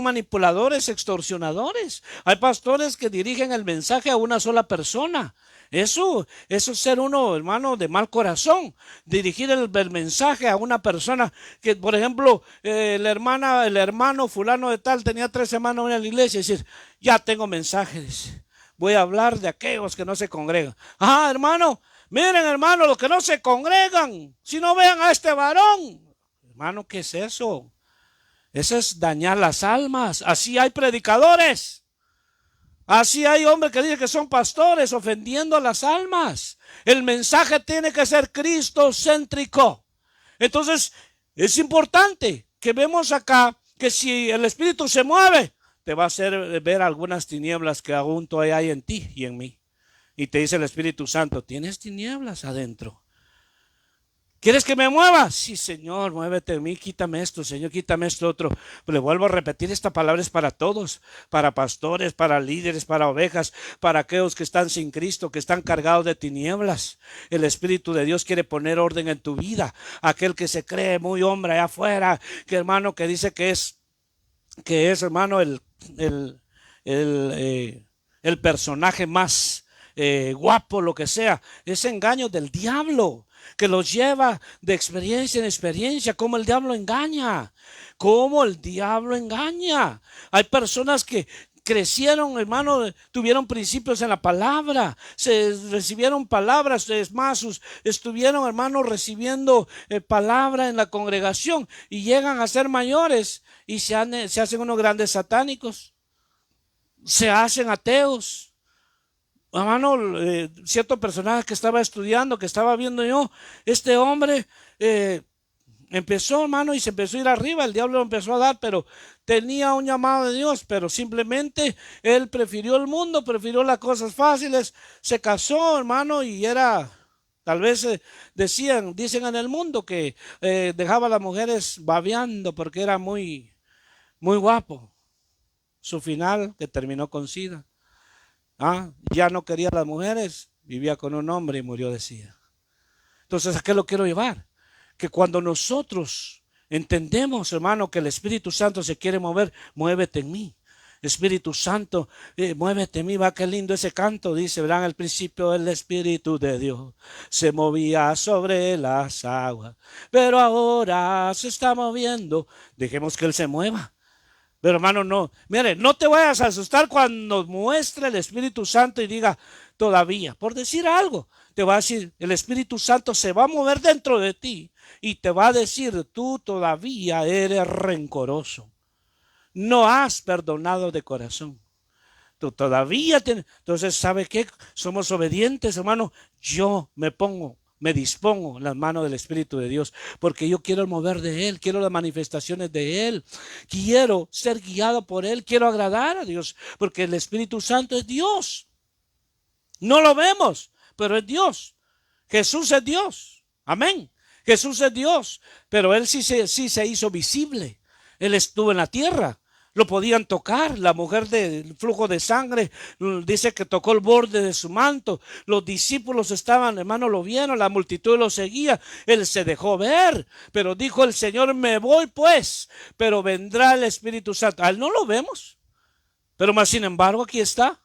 manipuladores, extorsionadores. Hay pastores que dirigen el mensaje a una sola persona. Eso es ser uno, hermano, de mal corazón. Dirigir el mensaje a una persona que, por ejemplo, el hermano fulano de tal tenía 3 semanas en la iglesia y decir, ya tengo mensajes. Voy a hablar de aquellos que no se congregan. Ah, hermano, miren, hermano, los que no se congregan, si no vean a este varón. Hermano, ¿qué es eso? Eso es dañar las almas. Así hay predicadores. Así hay hombres que dicen que son pastores ofendiendo a las almas. El mensaje tiene que ser cristocéntrico. Entonces, es importante que vemos acá que si el Espíritu se mueve, te va a hacer ver algunas tinieblas que aún todavía hay en ti y en mí. Y te dice el Espíritu Santo, tienes tinieblas adentro. ¿Quieres que me mueva? Sí, Señor, muévete en mí, quítame esto, Señor, quítame esto otro. Pero le vuelvo a repetir, esta palabra es para todos, para pastores, para líderes, para ovejas, para aquellos que están sin Cristo, que están cargados de tinieblas. El Espíritu de Dios quiere poner orden en tu vida. Aquel que se cree muy hombre allá afuera, que hermano, que dice que es hermano, el personaje más guapo, lo que sea, es engaño del diablo, que los lleva de experiencia en experiencia, como el diablo engaña, Hay personas que crecieron, hermano, tuvieron principios en la palabra, recibieron palabras, es más, estuvieron, hermano, recibiendo palabra en la congregación y llegan a ser mayores y se hacen unos grandes satánicos. se hacen ateos. Hermano, cierto personaje que estaba estudiando, que estaba viendo yo, este hombre empezó, hermano, y se empezó a ir arriba, el diablo lo empezó a dar, pero tenía un llamado de Dios, pero simplemente él prefirió el mundo, prefirió las cosas fáciles, se casó, hermano, y era, tal vez dicen en el mundo que dejaba a las mujeres babeando porque era muy, muy guapo. Su final, que terminó con SIDA. Ya no quería a las mujeres, vivía con un hombre y murió de SIDA. Entonces, ¿a qué lo quiero llevar? Que cuando nosotros entendemos, hermano, que el Espíritu Santo se quiere mover, muévete en mí. Espíritu Santo, muévete en mí. Va, qué lindo ese canto, dice, verán, al principio el Espíritu de Dios se movía sobre las aguas, pero ahora se está moviendo. Dejemos que Él se mueva. Pero hermano, no, mire, no te vayas a asustar cuando muestre el Espíritu Santo y diga todavía, por decir algo, te va a decir, el Espíritu Santo se va a mover dentro de ti y te va a decir, tú todavía eres rencoroso, no has perdonado de corazón. Tú todavía tienes, entonces, ¿sabe qué? Somos obedientes, hermano. Yo me dispongo en las manos del Espíritu de Dios, porque yo quiero el mover de Él, quiero las manifestaciones de Él, quiero ser guiado por Él, quiero agradar a Dios, porque el Espíritu Santo es Dios. No lo vemos, pero es Dios. Jesús es Dios. Amén. Jesús es Dios, pero Él sí se hizo visible. Él estuvo en la tierra. Lo podían tocar. La mujer del flujo de sangre dice que tocó el borde de su manto. Los discípulos estaban, hermano, lo vieron, la multitud lo seguía. Él se dejó ver, pero dijo el Señor, me voy pues, pero vendrá el Espíritu Santo. A Él no lo vemos, pero más sin embargo aquí está.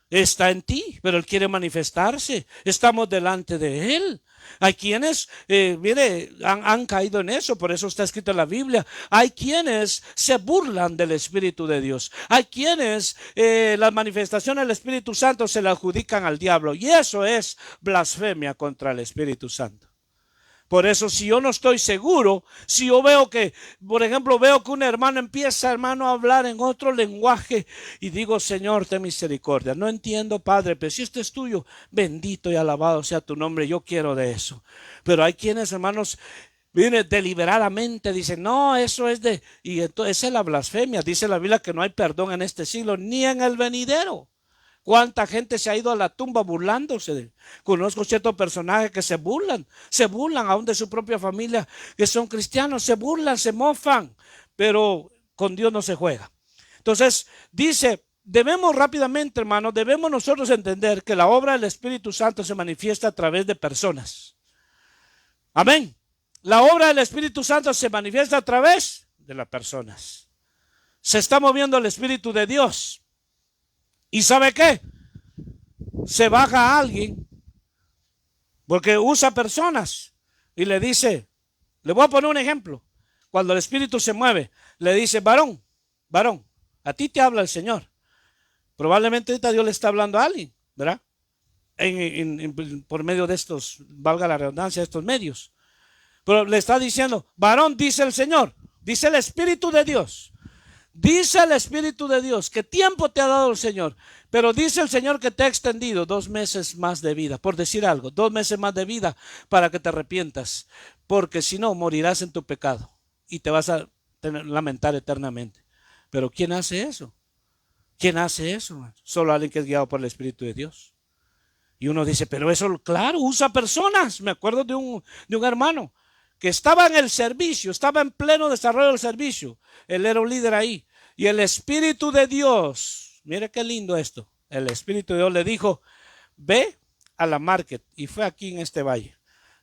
Está en ti, pero Él quiere manifestarse. Estamos delante de Él. Hay quienes, mire, han caído en eso, por eso está escrito en la Biblia. Hay quienes se burlan del Espíritu de Dios. Hay quienes las manifestaciones del Espíritu Santo se le adjudican al diablo. Y eso es blasfemia contra el Espíritu Santo. Por eso, si yo no estoy seguro, si yo veo que, por ejemplo, veo que un hermano empieza, hermano, a hablar en otro lenguaje y digo, Señor, ten misericordia. No entiendo, Padre, pero si esto es tuyo, bendito y alabado sea tu nombre. Yo quiero de eso. Pero hay quienes, hermanos, vienen deliberadamente, dicen, no, eso es de... Y entonces esa es la blasfemia. Dice la Biblia que no hay perdón en este siglo ni en el venidero. ¿Cuánta gente se ha ido a la tumba burlándose? Conozco ciertos personajes que se burlan aún de su propia familia, que son cristianos, se burlan, se mofan, pero con Dios no se juega. Entonces, dice, debemos rápidamente, hermanos, debemos nosotros entender que la obra del Espíritu Santo se manifiesta a través de personas. Amén. La obra del Espíritu Santo se manifiesta a través de las personas. Se está moviendo el Espíritu de Dios. ¿Y sabe qué? Se baja a alguien porque usa personas y le dice, le voy a poner un ejemplo. Cuando el Espíritu se mueve, le dice, varón, a ti te habla el Señor. Probablemente ahorita Dios le está hablando a alguien, ¿verdad? Por medio de estos, valga la redundancia, estos medios. Pero le está diciendo, varón, dice el Señor, dice el Espíritu de Dios. Dice el Espíritu de Dios que tiempo te ha dado el Señor, pero dice el Señor que te ha extendido 2 meses más de vida, por decir algo, 2 meses más de vida para que te arrepientas, porque si no morirás en tu pecado y te vas a lamentar eternamente. Pero ¿quién hace eso? ¿Quién hace eso? Solo alguien que es guiado por el Espíritu de Dios. Y uno dice, pero eso, claro, usa personas. Me acuerdo de un hermano que estaba en el servicio, estaba en pleno desarrollo del servicio. Él era un líder ahí. Y el Espíritu de Dios, mire qué lindo esto. El Espíritu de Dios le dijo, ve a la market. Y fue aquí en este valle.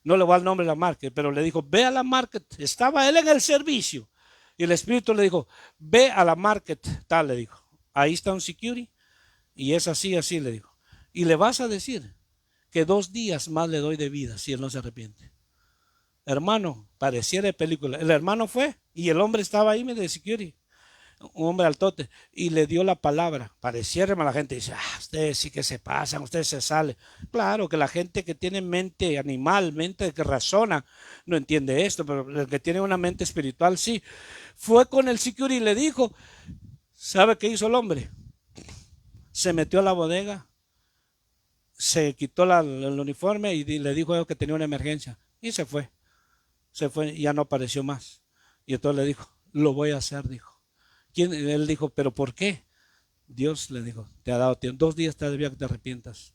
No le voy al nombre de la market, pero le dijo, ve a la market. Estaba él en el servicio. Y el Espíritu le dijo, ve a la market. Tal le dijo. Ahí está un security. Y es así, así le dijo. Y le vas a decir que 2 días más le doy de vida si él no se arrepiente. Hermano, pareciera de película. El hermano fue y el hombre estaba ahí de security, un hombre altote, y le dio la palabra. Pareciera, la gente dice, ustedes sí que se pasan, ustedes se salen. Claro que la gente que tiene mente animal, mente que razona, no entiende esto, pero el que tiene una mente espiritual sí. Fue con el security y le dijo, ¿sabe qué hizo el hombre? se metió a la bodega, se quitó el uniforme y le dijo a ellos que tenía una emergencia y se fue y ya no apareció más. Y entonces le dijo, lo voy a hacer, dijo. Él dijo, pero ¿por qué? Dios le dijo, te ha dado tiempo, 2 días todavía que te arrepientas,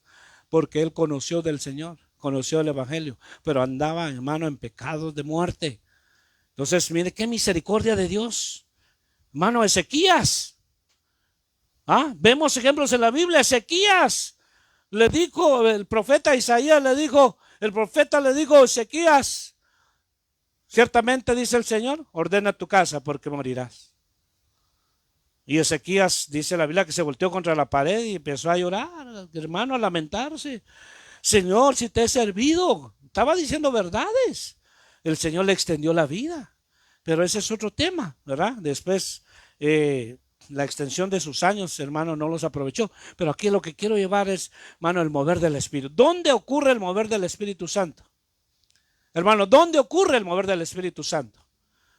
porque él conoció del Señor, conoció el Evangelio, pero andaba, hermano, en pecados de muerte. Entonces, mire qué misericordia de Dios. Hermano, Ezequías, vemos ejemplos en la Biblia. Ezequías le dijo, el profeta Isaías le dijo, el profeta le dijo, Ezequías, ciertamente dice el Señor, ordena tu casa porque morirás. Y Ezequías, dice la Biblia, que se volteó contra la pared y empezó a llorar, hermano, a lamentarse. Señor, si te he servido, estaba diciendo verdades. El Señor le extendió la vida, pero ese es otro tema, ¿verdad? Después, la extensión de sus años, hermano, no los aprovechó. Pero aquí lo que quiero llevar es, hermano, el mover del Espíritu. ¿Dónde ocurre el mover del Espíritu Santo? Hermano, ¿dónde ocurre el mover del Espíritu Santo?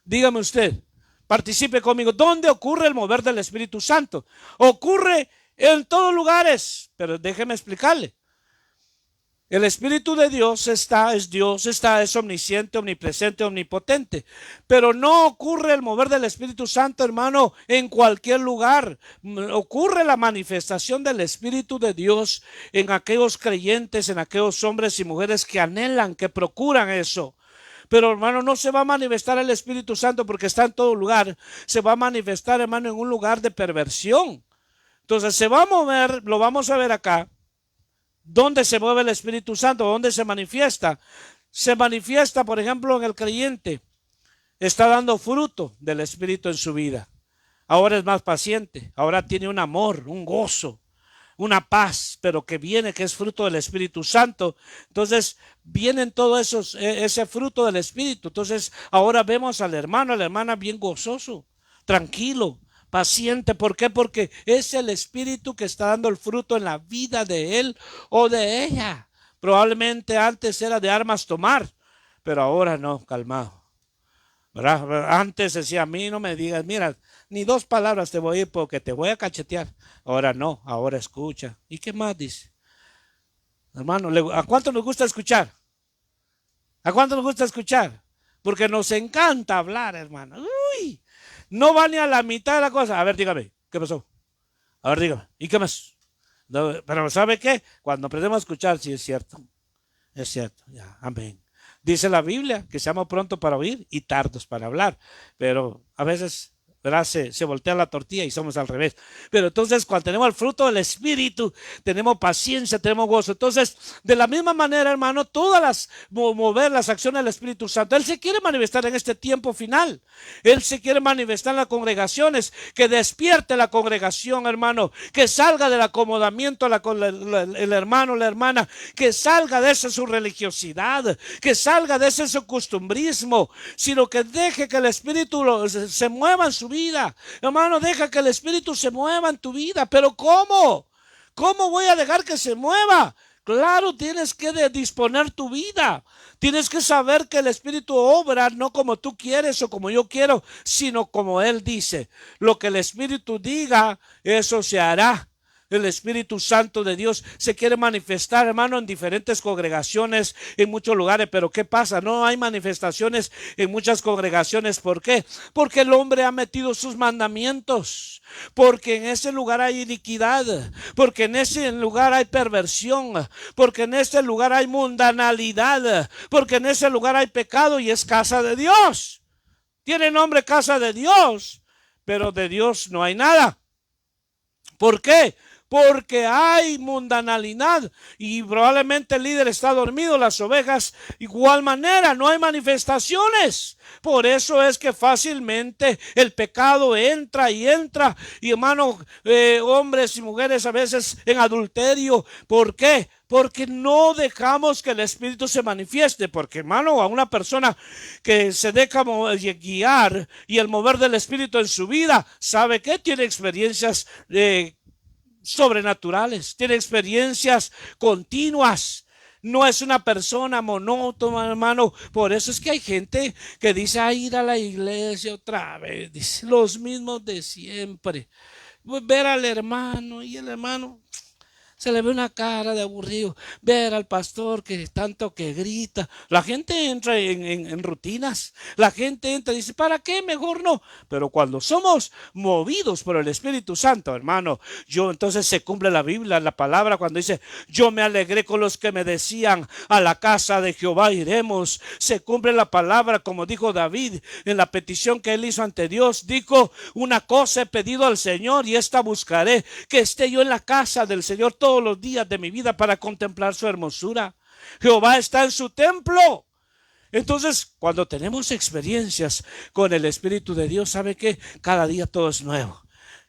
Dígame usted, participe conmigo. ¿Dónde ocurre el mover del Espíritu Santo? Ocurre en todos lugares, pero déjeme explicarle. El Espíritu de Dios es omnisciente, omnipresente, omnipotente. Pero no ocurre el mover del Espíritu Santo, hermano, en cualquier lugar. Ocurre la manifestación del Espíritu de Dios en aquellos creyentes, en aquellos hombres y mujeres que anhelan, que procuran eso. Pero, hermano, no se va a manifestar el Espíritu Santo porque está en todo lugar. Se va a manifestar, hermano, en un lugar de perversión. Entonces se va a mover, lo vamos a ver acá. ¿Dónde se mueve el Espíritu Santo? ¿Dónde se manifiesta? Se manifiesta, por ejemplo, en el creyente. Está dando fruto del Espíritu en su vida. Ahora es más paciente. Ahora tiene un amor, un gozo, una paz, pero que viene, que es fruto del Espíritu Santo. Entonces, vienen todos ese fruto del Espíritu. Entonces, ahora vemos al hermano, a la hermana bien gozoso, tranquilo, paciente. ¿Por qué? Porque es el Espíritu que está dando el fruto en la vida de él o de ella. Probablemente antes era de armas tomar, pero ahora no, calmado, ¿verdad? Antes decía, a mí no me digas, mira, ni 2 palabras te voy a ir porque te voy a cachetear. Ahora no, ahora escucha. ¿Y qué más dice? Hermano, ¿a cuánto nos gusta escuchar? ¿A cuánto nos gusta escuchar? Porque nos encanta hablar, hermano. Uy, no va ni a la mitad de la cosa. A ver, dígame, ¿qué pasó? A ver, dígame, ¿y qué más? No, pero ¿sabe qué? Cuando aprendemos a escuchar, sí es cierto. Es cierto, ya, amén. Dice la Biblia que seamos prontos para oír y tardos para hablar. Pero a veces, ¿verdad? Se voltea la tortilla y somos al revés. Pero entonces cuando tenemos el fruto del Espíritu, tenemos paciencia, tenemos gozo. Entonces, de la misma manera, hermano, mover las acciones del Espíritu Santo. Él se quiere manifestar en este tiempo final. Él se quiere manifestar en las congregaciones, que despierte la congregación, hermano, que salga del acomodamiento el hermano, la hermana, que salga de esa su religiosidad, que salga de ese su costumbrismo, sino que deje que el Espíritu se mueva en su vida. Hermano, deja que el Espíritu se mueva en tu vida. Pero ¿cómo? ¿Cómo voy a dejar que se mueva? Claro, tienes que disponer tu vida. Tienes que saber que el Espíritu obra no como tú quieres o como yo quiero, sino como Él dice. Lo que el Espíritu diga, eso se hará. El Espíritu Santo de Dios se quiere manifestar, hermano, en diferentes congregaciones, en muchos lugares. Pero ¿qué pasa? No hay manifestaciones en muchas congregaciones. ¿Por qué? Porque el hombre ha metido sus mandamientos. Porque en ese lugar hay iniquidad. Porque en ese lugar hay perversión. Porque en ese lugar hay mundanalidad. Porque en ese lugar hay pecado y es casa de Dios. Tiene nombre casa de Dios, pero de Dios no hay nada. ¿Por qué? Porque hay mundanalidad y probablemente el líder está dormido, las ovejas igual manera, no hay manifestaciones. Por eso es que fácilmente el pecado entra y hermano, hombres y mujeres a veces en adulterio. ¿Por qué? Porque no dejamos que el Espíritu se manifieste. Porque, hermano, a una persona que se deja guiar y el mover del Espíritu en su vida, ¿sabe qué? Tiene experiencias sobrenaturales, tiene experiencias continuas. No es una persona monótona, hermano. Por eso es que hay gente que dice, ir a la iglesia otra vez, dice los mismos de siempre. ver al hermano y el hermano se le ve una cara de aburrido, ver al pastor que tanto que grita. La gente entra en rutinas, la gente entra y dice, ¿para qué? Mejor no. Pero cuando somos movidos por el Espíritu Santo, hermano, entonces se cumple la Biblia, la palabra cuando dice, yo me alegré con los que me decían, a la casa de Jehová iremos. Se cumple la palabra como dijo David en la petición que él hizo ante Dios. Dijo, una cosa he pedido al Señor y esta buscaré, que esté yo en la casa del Señor todos los días de mi vida para contemplar su hermosura. Jehová está en su templo. Entonces, cuando tenemos experiencias con el Espíritu de Dios, ¿sabe qué? Cada día todo es nuevo.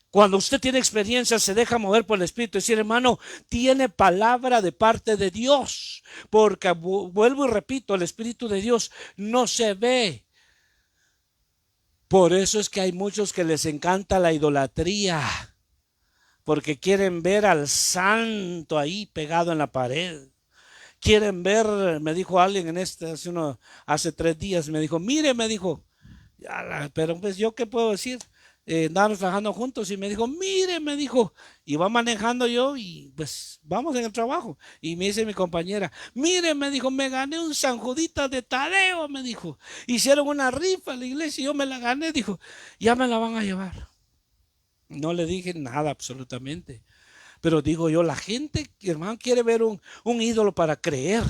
Cuando usted tiene experiencias, se deja mover por el Espíritu. Es decir, hermano, tiene palabra de parte de Dios. Porque, vuelvo y repito, el Espíritu de Dios no se ve. Por eso es que hay muchos que les encanta la idolatría. Porque quieren ver al santo ahí pegado en la pared. Quieren ver, me dijo alguien hace 3 días, me dijo, mire, me dijo, pero pues yo qué puedo decir, andábamos trabajando juntos y me dijo, mire, me dijo, y va manejando yo y pues vamos en el trabajo. Y me dice mi compañera, mire, me dijo, me gané un San Juditas de Tadeo, me dijo, hicieron una rifa en la iglesia y yo me la gané, dijo, ya me la van a llevar. No le dije nada absolutamente. Pero digo yo, la gente, hermano, quiere ver un ídolo para creer.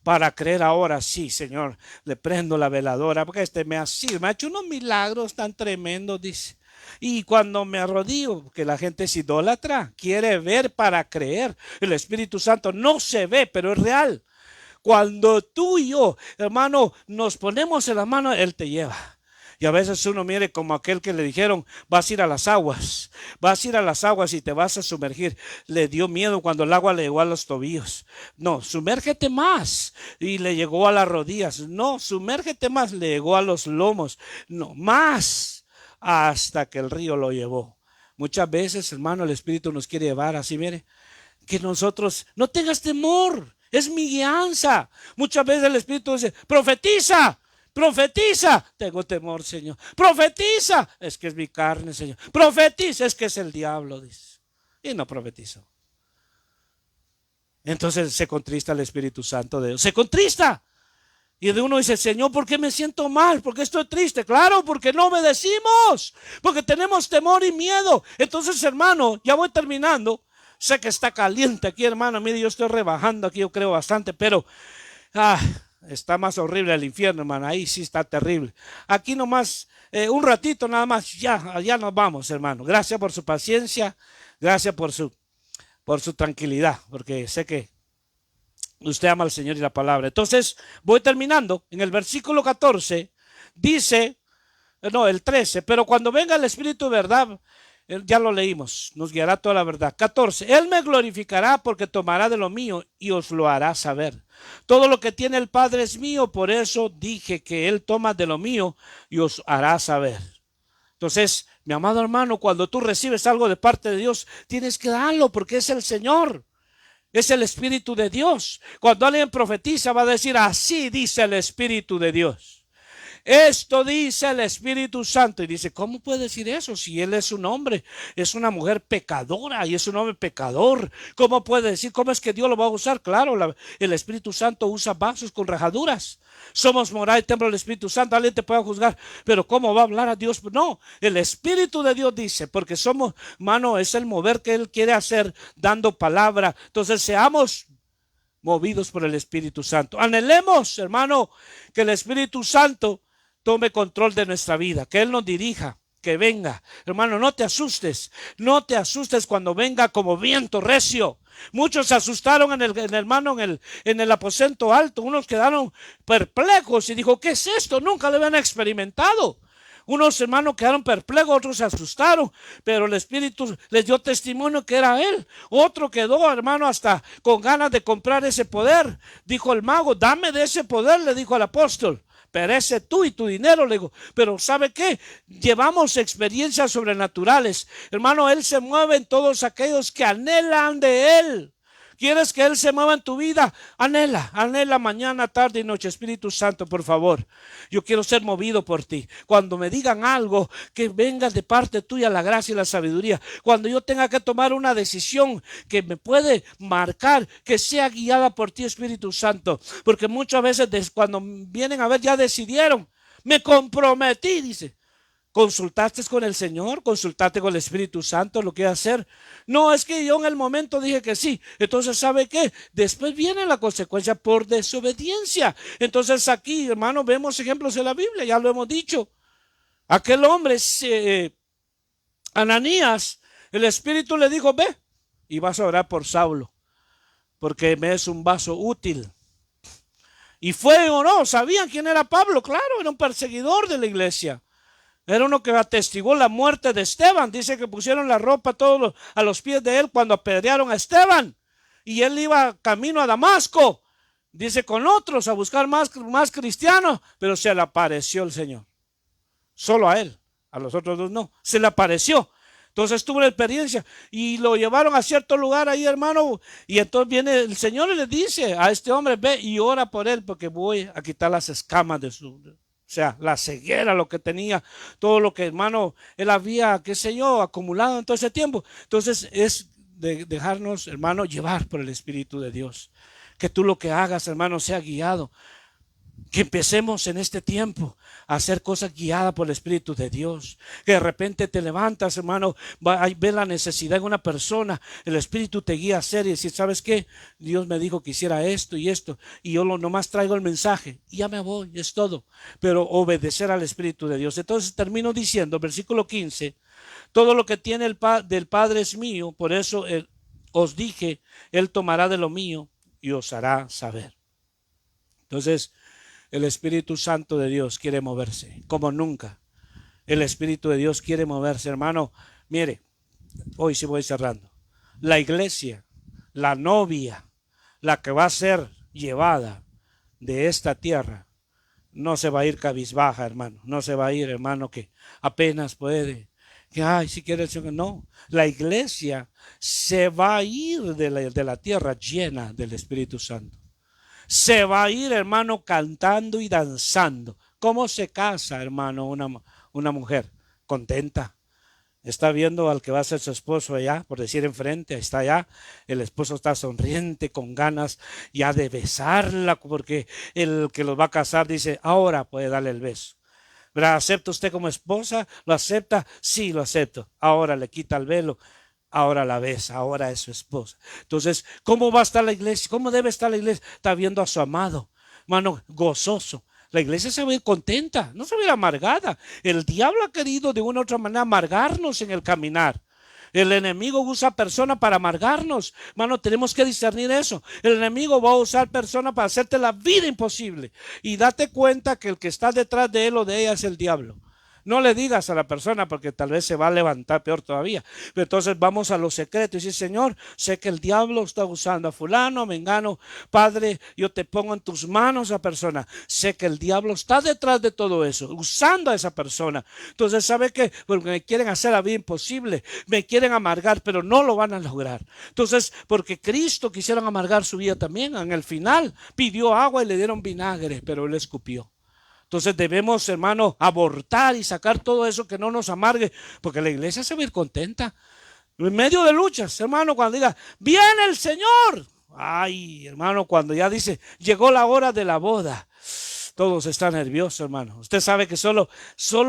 Para creer ahora, sí, Señor, le prendo la veladora, porque me ha hecho unos milagros tan tremendos, dice. Y cuando me arrodillo, que la gente es idólatra, quiere ver para creer. El Espíritu Santo no se ve, pero es real. Cuando tú y yo, hermano, nos ponemos en la mano, Él te lleva. Y a veces uno mire como aquel que le dijeron, vas a ir a las aguas y te vas a sumergir. Le dio miedo cuando el agua le llegó a los tobillos. No, sumérgete más. Y le llegó a las rodillas. No, sumérgete más. Le llegó a los lomos. No, más. Hasta que el río lo llevó. Muchas veces, hermano, el Espíritu nos quiere llevar así, mire, que nosotros, no tengas temor. Es mi guianza. Muchas veces el Espíritu dice, profetiza. Profetiza, tengo temor, Señor. Profetiza, es que es mi carne, Señor. Profetiza, es que es el diablo, dice. Y no profetizo. Entonces se contrista el Espíritu Santo de Dios. Se contrista. Y de uno dice, Señor, ¿por qué me siento mal? ¿Por qué estoy triste? Claro, porque no obedecimos. Porque tenemos temor y miedo. Entonces, hermano, ya voy terminando. Sé que está caliente aquí, hermano. Mire, yo estoy rebajando aquí, yo creo bastante, pero está más horrible el infierno, hermano. Ahí sí está terrible. Aquí nomás, un ratito nada más, ya nos vamos, hermano. Gracias por su paciencia, gracias por su tranquilidad, porque sé que usted ama al Señor y la palabra. Entonces, voy terminando. En el versículo 14 dice, el 13, pero cuando venga el Espíritu de verdad, ya lo leímos, nos guiará toda la verdad. 14, Él me glorificará porque tomará de lo mío y os lo hará saber. Todo lo que tiene el Padre es mío, por eso dije que Él toma de lo mío y os hará saber. Entonces, mi amado hermano, cuando tú recibes algo de parte de Dios, tienes que darlo porque es el Señor. Es el Espíritu de Dios. Cuando alguien profetiza va a decir, así dice el Espíritu de Dios. Esto dice el Espíritu Santo. Y dice, ¿cómo puede decir eso? Si él es un hombre, es una mujer pecadora y es un hombre pecador. ¿Cómo puede decir? ¿Cómo es que Dios lo va a usar? Claro, el Espíritu Santo usa vasos con rajaduras. Somos morada y templo del Espíritu Santo. Alguien te puede juzgar, pero ¿cómo va a hablar a Dios? No, el Espíritu de Dios dice, porque somos, mano, es el mover que Él quiere hacer dando palabra. Entonces seamos movidos por el Espíritu Santo. Anhelemos, hermano, que el Espíritu Santo tome control de nuestra vida, que Él nos dirija, que venga. Hermano, no te asustes cuando venga como viento recio. Muchos se asustaron en el aposento alto, unos quedaron perplejos y dijo, ¿qué es esto? Nunca lo habían experimentado. Unos hermanos quedaron perplejos, otros se asustaron, pero el Espíritu les dio testimonio que era Él. Otro quedó, hermano, hasta con ganas de comprar ese poder. Dijo el mago, dame de ese poder, le dijo al apóstol. Perece tú y tu dinero, le digo. Pero ¿sabe qué? Llevamos experiencias sobrenaturales. Hermano, Él se mueve en todos aquellos que anhelan de Él. ¿Quieres que Él se mueva en tu vida? Anhela mañana, tarde y noche. Espíritu Santo, por favor, yo quiero ser movido por ti. Cuando me digan algo, que venga de parte tuya la gracia y la sabiduría. Cuando yo tenga que tomar una decisión que me puede marcar, que sea guiada por ti, Espíritu Santo. Porque muchas veces cuando vienen a ver, ya decidieron. Me comprometí, dice. ¿Consultaste con el Señor? ¿Consultaste con el Espíritu Santo lo que hacer? No, es que yo en el momento dije que sí. Entonces, ¿sabe qué? Después viene la consecuencia por desobediencia. Entonces aquí, hermano, vemos ejemplos en la Biblia, ya lo hemos dicho. Aquel hombre, Ananías, el Espíritu le dijo, ve y vas a orar por Saulo, porque me es un vaso útil. Y fue o no, sabían quién era Pablo, claro, era un perseguidor de la iglesia. Era uno que atestiguó la muerte de Esteban. Dice que pusieron la ropa todos a los pies de él cuando apedrearon a Esteban. Y él iba camino a Damasco. Dice con otros a buscar más cristianos. Pero se le apareció el Señor. Solo a él. A los otros dos no. Se le apareció. Entonces tuvo la experiencia. Y lo llevaron a cierto lugar ahí, hermano. Y entonces viene el Señor y le dice a este hombre, ve y ora por él porque voy a quitar las escamas de su... O sea, la ceguera, lo que tenía, todo lo que, hermano, él había, qué sé yo, acumulado en todo ese tiempo. Entonces es de dejarnos, hermano, llevar por el Espíritu de Dios. Que tú lo que hagas, hermano, sea guiado. Que empecemos en este tiempo a hacer cosas guiadas por el Espíritu de Dios. Que de repente te levantas, hermano, ves la necesidad en una persona, el Espíritu te guía a hacer y decir, ¿sabes qué? Dios me dijo que hiciera esto y esto, y yo nomás traigo el mensaje y ya me voy, es todo. Pero obedecer al Espíritu de Dios. Entonces termino diciendo, versículo 15, todo lo que tiene del Padre es mío, por eso os dije, Él tomará de lo mío y os hará saber. Entonces, el Espíritu Santo de Dios quiere moverse como nunca. El Espíritu de Dios quiere moverse, hermano. Mire, hoy sí voy cerrando. La iglesia, la novia, la que va a ser llevada de esta tierra, no se va a ir cabizbaja, hermano. No se va a ir, hermano, que apenas puede. Que, ay, si quiere el Señor. No, la iglesia se va a ir de la tierra llena del Espíritu Santo. Se va a ir, hermano, cantando y danzando. ¿Cómo se casa, hermano, una mujer? Contenta. Está viendo al que va a ser su esposo allá, por decir enfrente, está allá. El esposo está sonriente, con ganas ya de besarla, porque el que los va a casar dice, ahora puede darle el beso. ¿Verdad? ¿Acepta usted como esposa? ¿Lo acepta? Sí, lo acepto. Ahora le quita el velo. Ahora la besa, ahora es su esposa. Entonces, ¿cómo va a estar la iglesia? ¿Cómo debe estar la iglesia? Está viendo a su amado, hermano, gozoso. La iglesia se va a ir contenta, no se va a ir amargada. El diablo ha querido de una u otra manera amargarnos en el caminar. El enemigo usa personas para amargarnos. Hermano, tenemos que discernir eso. El enemigo va a usar personas para hacerte la vida imposible. Y date cuenta que el que está detrás de él o de ella es el diablo. No le digas a la persona porque tal vez se va a levantar peor todavía. Pero entonces vamos a lo secreto y decir, Señor, sé que el diablo está usando a fulano, mengano. Padre, yo te pongo en tus manos a esa persona. Sé que el diablo está detrás de todo eso, usando a esa persona. Entonces, ¿sabe qué? Porque me quieren hacer la vida imposible. Me quieren amargar, pero no lo van a lograr. Entonces, porque Cristo quisieron amargar su vida también. En el final pidió agua y le dieron vinagre, pero él escupió. Entonces debemos, hermano, abortar y sacar todo eso que no nos amargue, porque la iglesia se va a ir contenta. En medio de luchas, hermano, cuando diga, viene el Señor. Ay, hermano, cuando ya dice, llegó la hora de la boda. Todos están nerviosos, hermano. Usted sabe que solo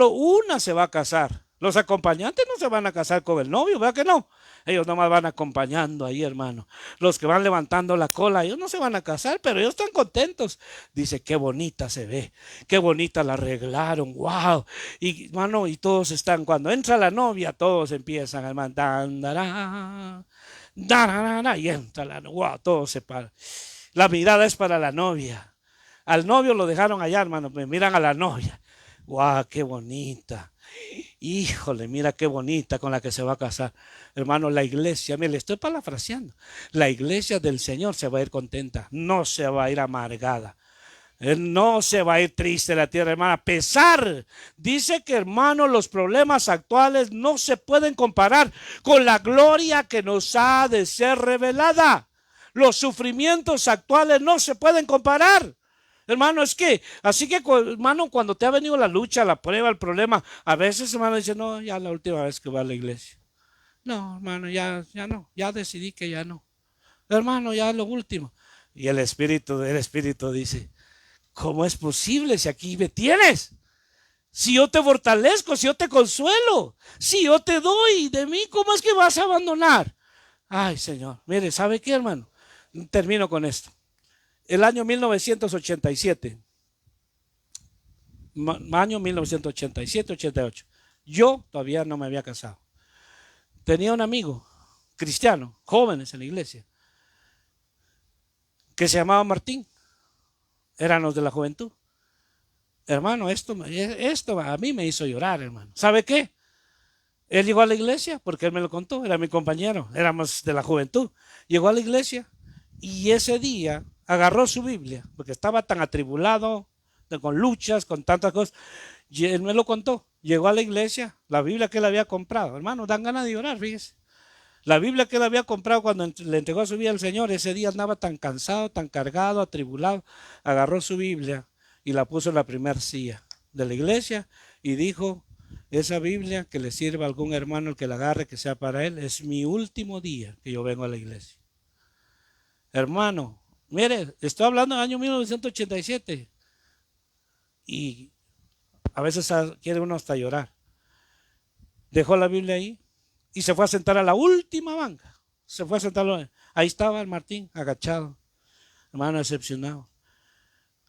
una se va a casar. Los acompañantes no se van a casar con el novio, ¿verdad que no? Ellos nomás van acompañando ahí, hermano. Los que van levantando la cola, ellos no se van a casar, pero ellos están contentos. Dice, qué bonita se ve, qué bonita la arreglaron, wow. Y, hermano, y todos están, cuando entra la novia, todos empiezan, hermano, y entra la novia, wow, todos se paran. La mirada es para la novia. Al novio lo dejaron allá, hermano, me miran a la novia. Wow, qué bonita. Híjole, mira qué bonita con la que se va a casar. Hermano, la iglesia, mire, le estoy parafraseando. La iglesia del Señor se va a ir contenta, no se va a ir amargada. No se va a ir triste la tierra, hermano. A pesar, dice que, hermano, los problemas actuales no se pueden comparar con la gloria que nos ha de ser revelada. Los sufrimientos actuales no se pueden comparar. Hermano, es que, así que, hermano, cuando te ha venido la lucha, la prueba, el problema, a veces, hermano, dice, no, ya la última vez que voy a la iglesia. No, hermano, ya no, ya decidí que ya no. Hermano, ya es lo último. Y el Espíritu dice, ¿cómo es posible si aquí me tienes? Si yo te fortalezco, si yo te consuelo, si yo te doy de mí, ¿cómo es que vas a abandonar? Ay, Señor, mire, ¿sabe qué, hermano? Termino con esto. El año 1987, año 1987-88, yo todavía no me había casado. Tenía un amigo cristiano, jóvenes en la iglesia, que se llamaba Martín. Eran los de la juventud. Hermano, esto a mí me hizo llorar, hermano. ¿Sabe qué? Él llegó a la iglesia porque él me lo contó, era mi compañero, éramos de la juventud. Llegó a la iglesia y ese día agarró su Biblia porque estaba tan atribulado, con luchas, con tantas cosas. Y él me lo contó. Llegó a la iglesia, la Biblia que él había comprado. Hermano, dan ganas de llorar, fíjese. La Biblia que él había comprado cuando le entregó su vida al Señor, ese día andaba tan cansado, tan cargado, atribulado. Agarró su Biblia y la puso en la primera silla de la iglesia y dijo, esa Biblia que le sirva a algún hermano, el que la agarre, que sea para él, es mi último día que yo vengo a la iglesia. Hermano, mire, estoy hablando del año 1987 y a veces quiere uno hasta llorar. Dejó la Biblia ahí y se fue a sentar a la última banca. Se fue a sentar, ahí estaba el Martín agachado, hermano, decepcionado.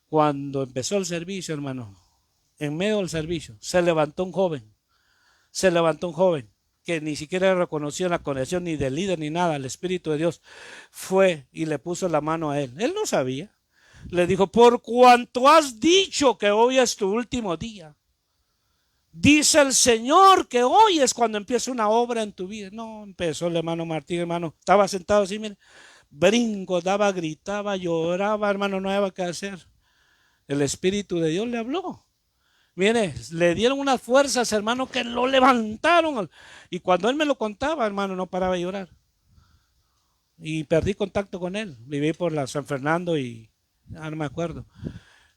Cuando empezó el servicio, hermano, en medio del servicio, se levantó un joven que ni siquiera reconoció la conexión ni del líder ni nada. El Espíritu de Dios fue y le puso la mano a él. Él no sabía. Le dijo, por cuanto has dicho que hoy es tu último día, dice el Señor que hoy es cuando empieza una obra en tu vida. No, empezó el hermano Martín, hermano. Estaba sentado así, mire, brinco, daba, gritaba, lloraba, hermano, no había qué hacer. El Espíritu de Dios le habló. Mire, le dieron unas fuerzas, hermano, que lo levantaron. Y cuando él me lo contaba, hermano, no paraba de llorar. Y perdí contacto con él. Viví por la San Fernando y no me acuerdo.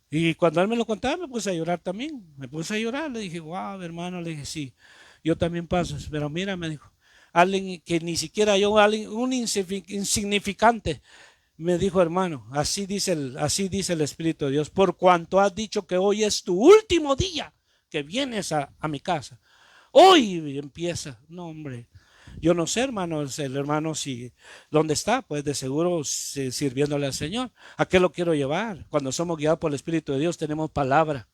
Y cuando él me lo contaba, me puse a llorar también. Me puse a llorar. Le dije, wow, hermano, le dije, sí, yo también paso. Pero mira, me dijo, alguien que ni siquiera yo, alguien, un insignificante. Me dijo, hermano, así dice el Espíritu de Dios, por cuanto has dicho que hoy es tu último día que vienes a mi casa. Hoy empieza. No, hombre, yo no sé, hermano, el hermano si, ¿dónde está? Pues de seguro sirviéndole al Señor. ¿A qué lo quiero llevar? Cuando somos guiados por el Espíritu de Dios tenemos palabra.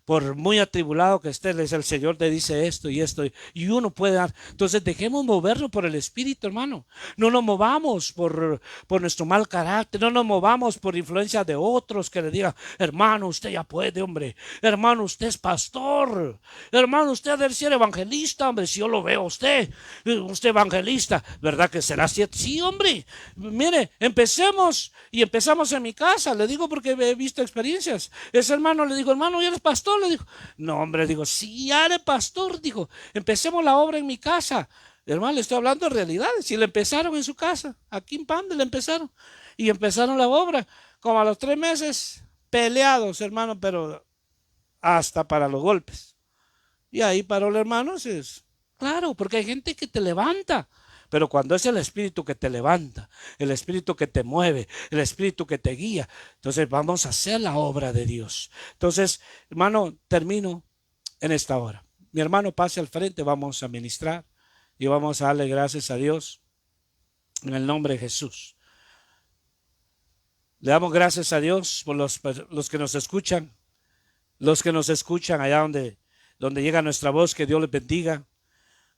Por muy atribulado que esté, el Señor te dice esto y esto, y uno puede dar. Entonces dejemos movernos por el Espíritu, hermano. No nos movamos por nuestro mal carácter, no nos movamos por influencia de otros que le digan, hermano, usted ya puede, hombre. Hermano, usted es pastor. Hermano, usted debe ser evangelista, hombre. Si yo lo veo a usted evangelista, ¿verdad que será cierto? Sí, hombre. Mire, empecemos en mi casa. Le digo porque he visto experiencias. Ese hermano le digo, hermano, ¿ya eres pastor? Le dijo, no, hombre, digo, sí, ya eres pastor, dijo, empecemos la obra en mi casa. Hermano, le estoy hablando de realidades. Si le empezaron en su casa, aquí en Pande le empezaron, y empezaron la obra, como a los 3 meses, peleados, hermano, pero hasta para los golpes. Y ahí paró el hermano, es claro, porque hay gente que te levanta. Pero cuando es el Espíritu que te levanta, el Espíritu que te mueve, el Espíritu que te guía, entonces vamos a hacer la obra de Dios. Entonces, hermano, termino en esta hora. Mi hermano pase al frente, vamos a ministrar y vamos a darle gracias a Dios en el nombre de Jesús. Le damos gracias a Dios por los que nos escuchan allá donde llega nuestra voz, que Dios les bendiga.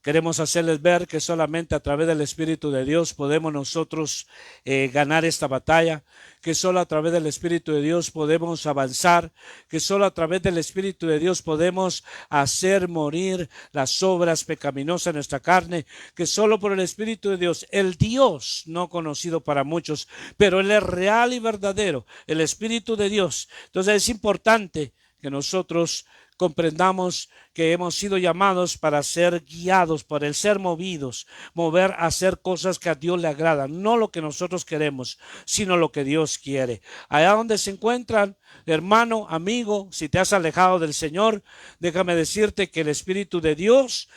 Queremos hacerles ver que solamente a través del Espíritu de Dios podemos nosotros ganar esta batalla, que solo a través del Espíritu de Dios podemos avanzar, que solo a través del Espíritu de Dios podemos hacer morir las obras pecaminosas de nuestra carne, que solo por el Espíritu de Dios, el Dios no conocido para muchos, pero Él es real y verdadero, el Espíritu de Dios. Entonces es importante que nosotros comprendamos que hemos sido llamados para ser guiados por el ser movidos, mover a hacer cosas que a Dios le agradan, no lo que nosotros queremos, sino lo que Dios quiere. Allá donde se encuentran, hermano, amigo, si te has alejado del Señor, déjame decirte que el Espíritu de Dios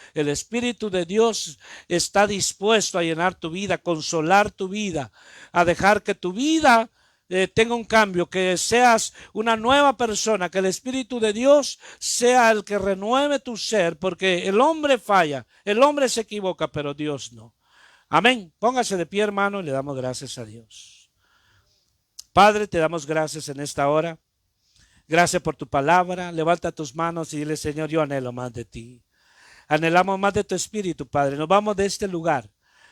está dispuesto a llenar tu vida, a consolar tu vida, a dejar que tu vida tenga un cambio, que seas una nueva persona, que el Espíritu de Dios sea el que renueve tu ser, porque el hombre falla, el hombre se equivoca, pero Dios no. Amén. Póngase de pie, hermano, y le damos gracias a Dios. Padre, te damos gracias en esta hora. Gracias por tu palabra. Levanta tus manos y dile, Señor, yo anhelo más de ti. Anhelamos más de tu Espíritu, Padre. Nos vamos de este lugar.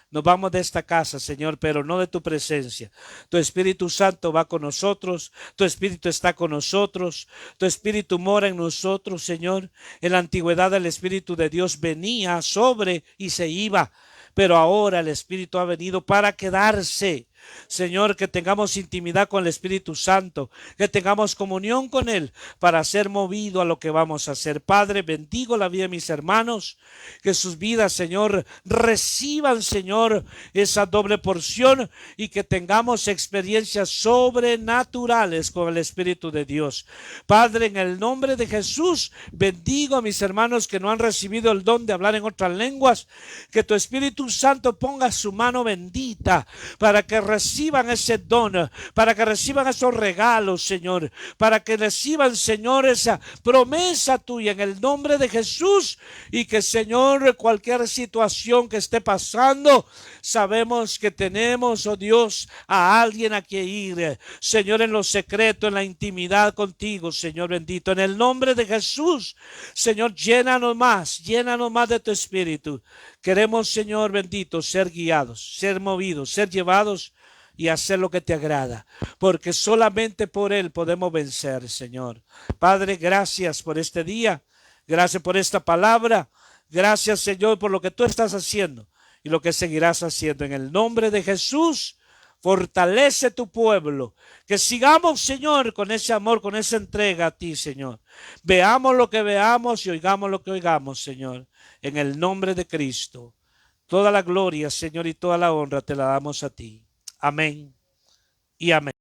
Nos vamos de esta casa, Señor, pero no de tu presencia. Tu Espíritu Santo va con nosotros. Tu Espíritu está con nosotros. Tu Espíritu mora en nosotros, Señor. En la antigüedad el Espíritu de Dios venía sobre y se iba. Pero ahora el Espíritu ha venido para quedarse. Señor, que tengamos intimidad con el Espíritu Santo, que tengamos comunión con Él para ser movido a lo que vamos a hacer. Padre, bendigo la vida de mis hermanos, que sus vidas, Señor, reciban, Señor, esa doble porción y que tengamos experiencias sobrenaturales con el Espíritu de Dios. Padre, en el nombre de Jesús, bendigo a mis hermanos que no han recibido el don de hablar en otras lenguas, que tu Espíritu Santo ponga su mano bendita para que reciban ese don, para que reciban esos regalos, Señor, para que reciban, Señor, esa promesa tuya en el nombre de Jesús, y que, Señor, cualquier situación que esté pasando, sabemos que tenemos, oh Dios, a alguien a quien ir, Señor, en lo secreto, en la intimidad contigo, Señor bendito, en el nombre de Jesús. Señor, llénanos más de tu Espíritu. Queremos, Señor bendito, ser guiados, ser movidos, ser llevados y hacer lo que te agrada, porque solamente por Él podemos vencer, Señor. Padre, gracias por este día, gracias por esta palabra, gracias, Señor, por lo que tú estás haciendo y lo que seguirás haciendo. En el nombre de Jesús, fortalece tu pueblo, que sigamos, Señor, con ese amor, con esa entrega a ti, Señor. Veamos lo que veamos y oigamos lo que oigamos, Señor, en el nombre de Cristo. Toda la gloria, Señor, y toda la honra te la damos a ti. Amén y amén.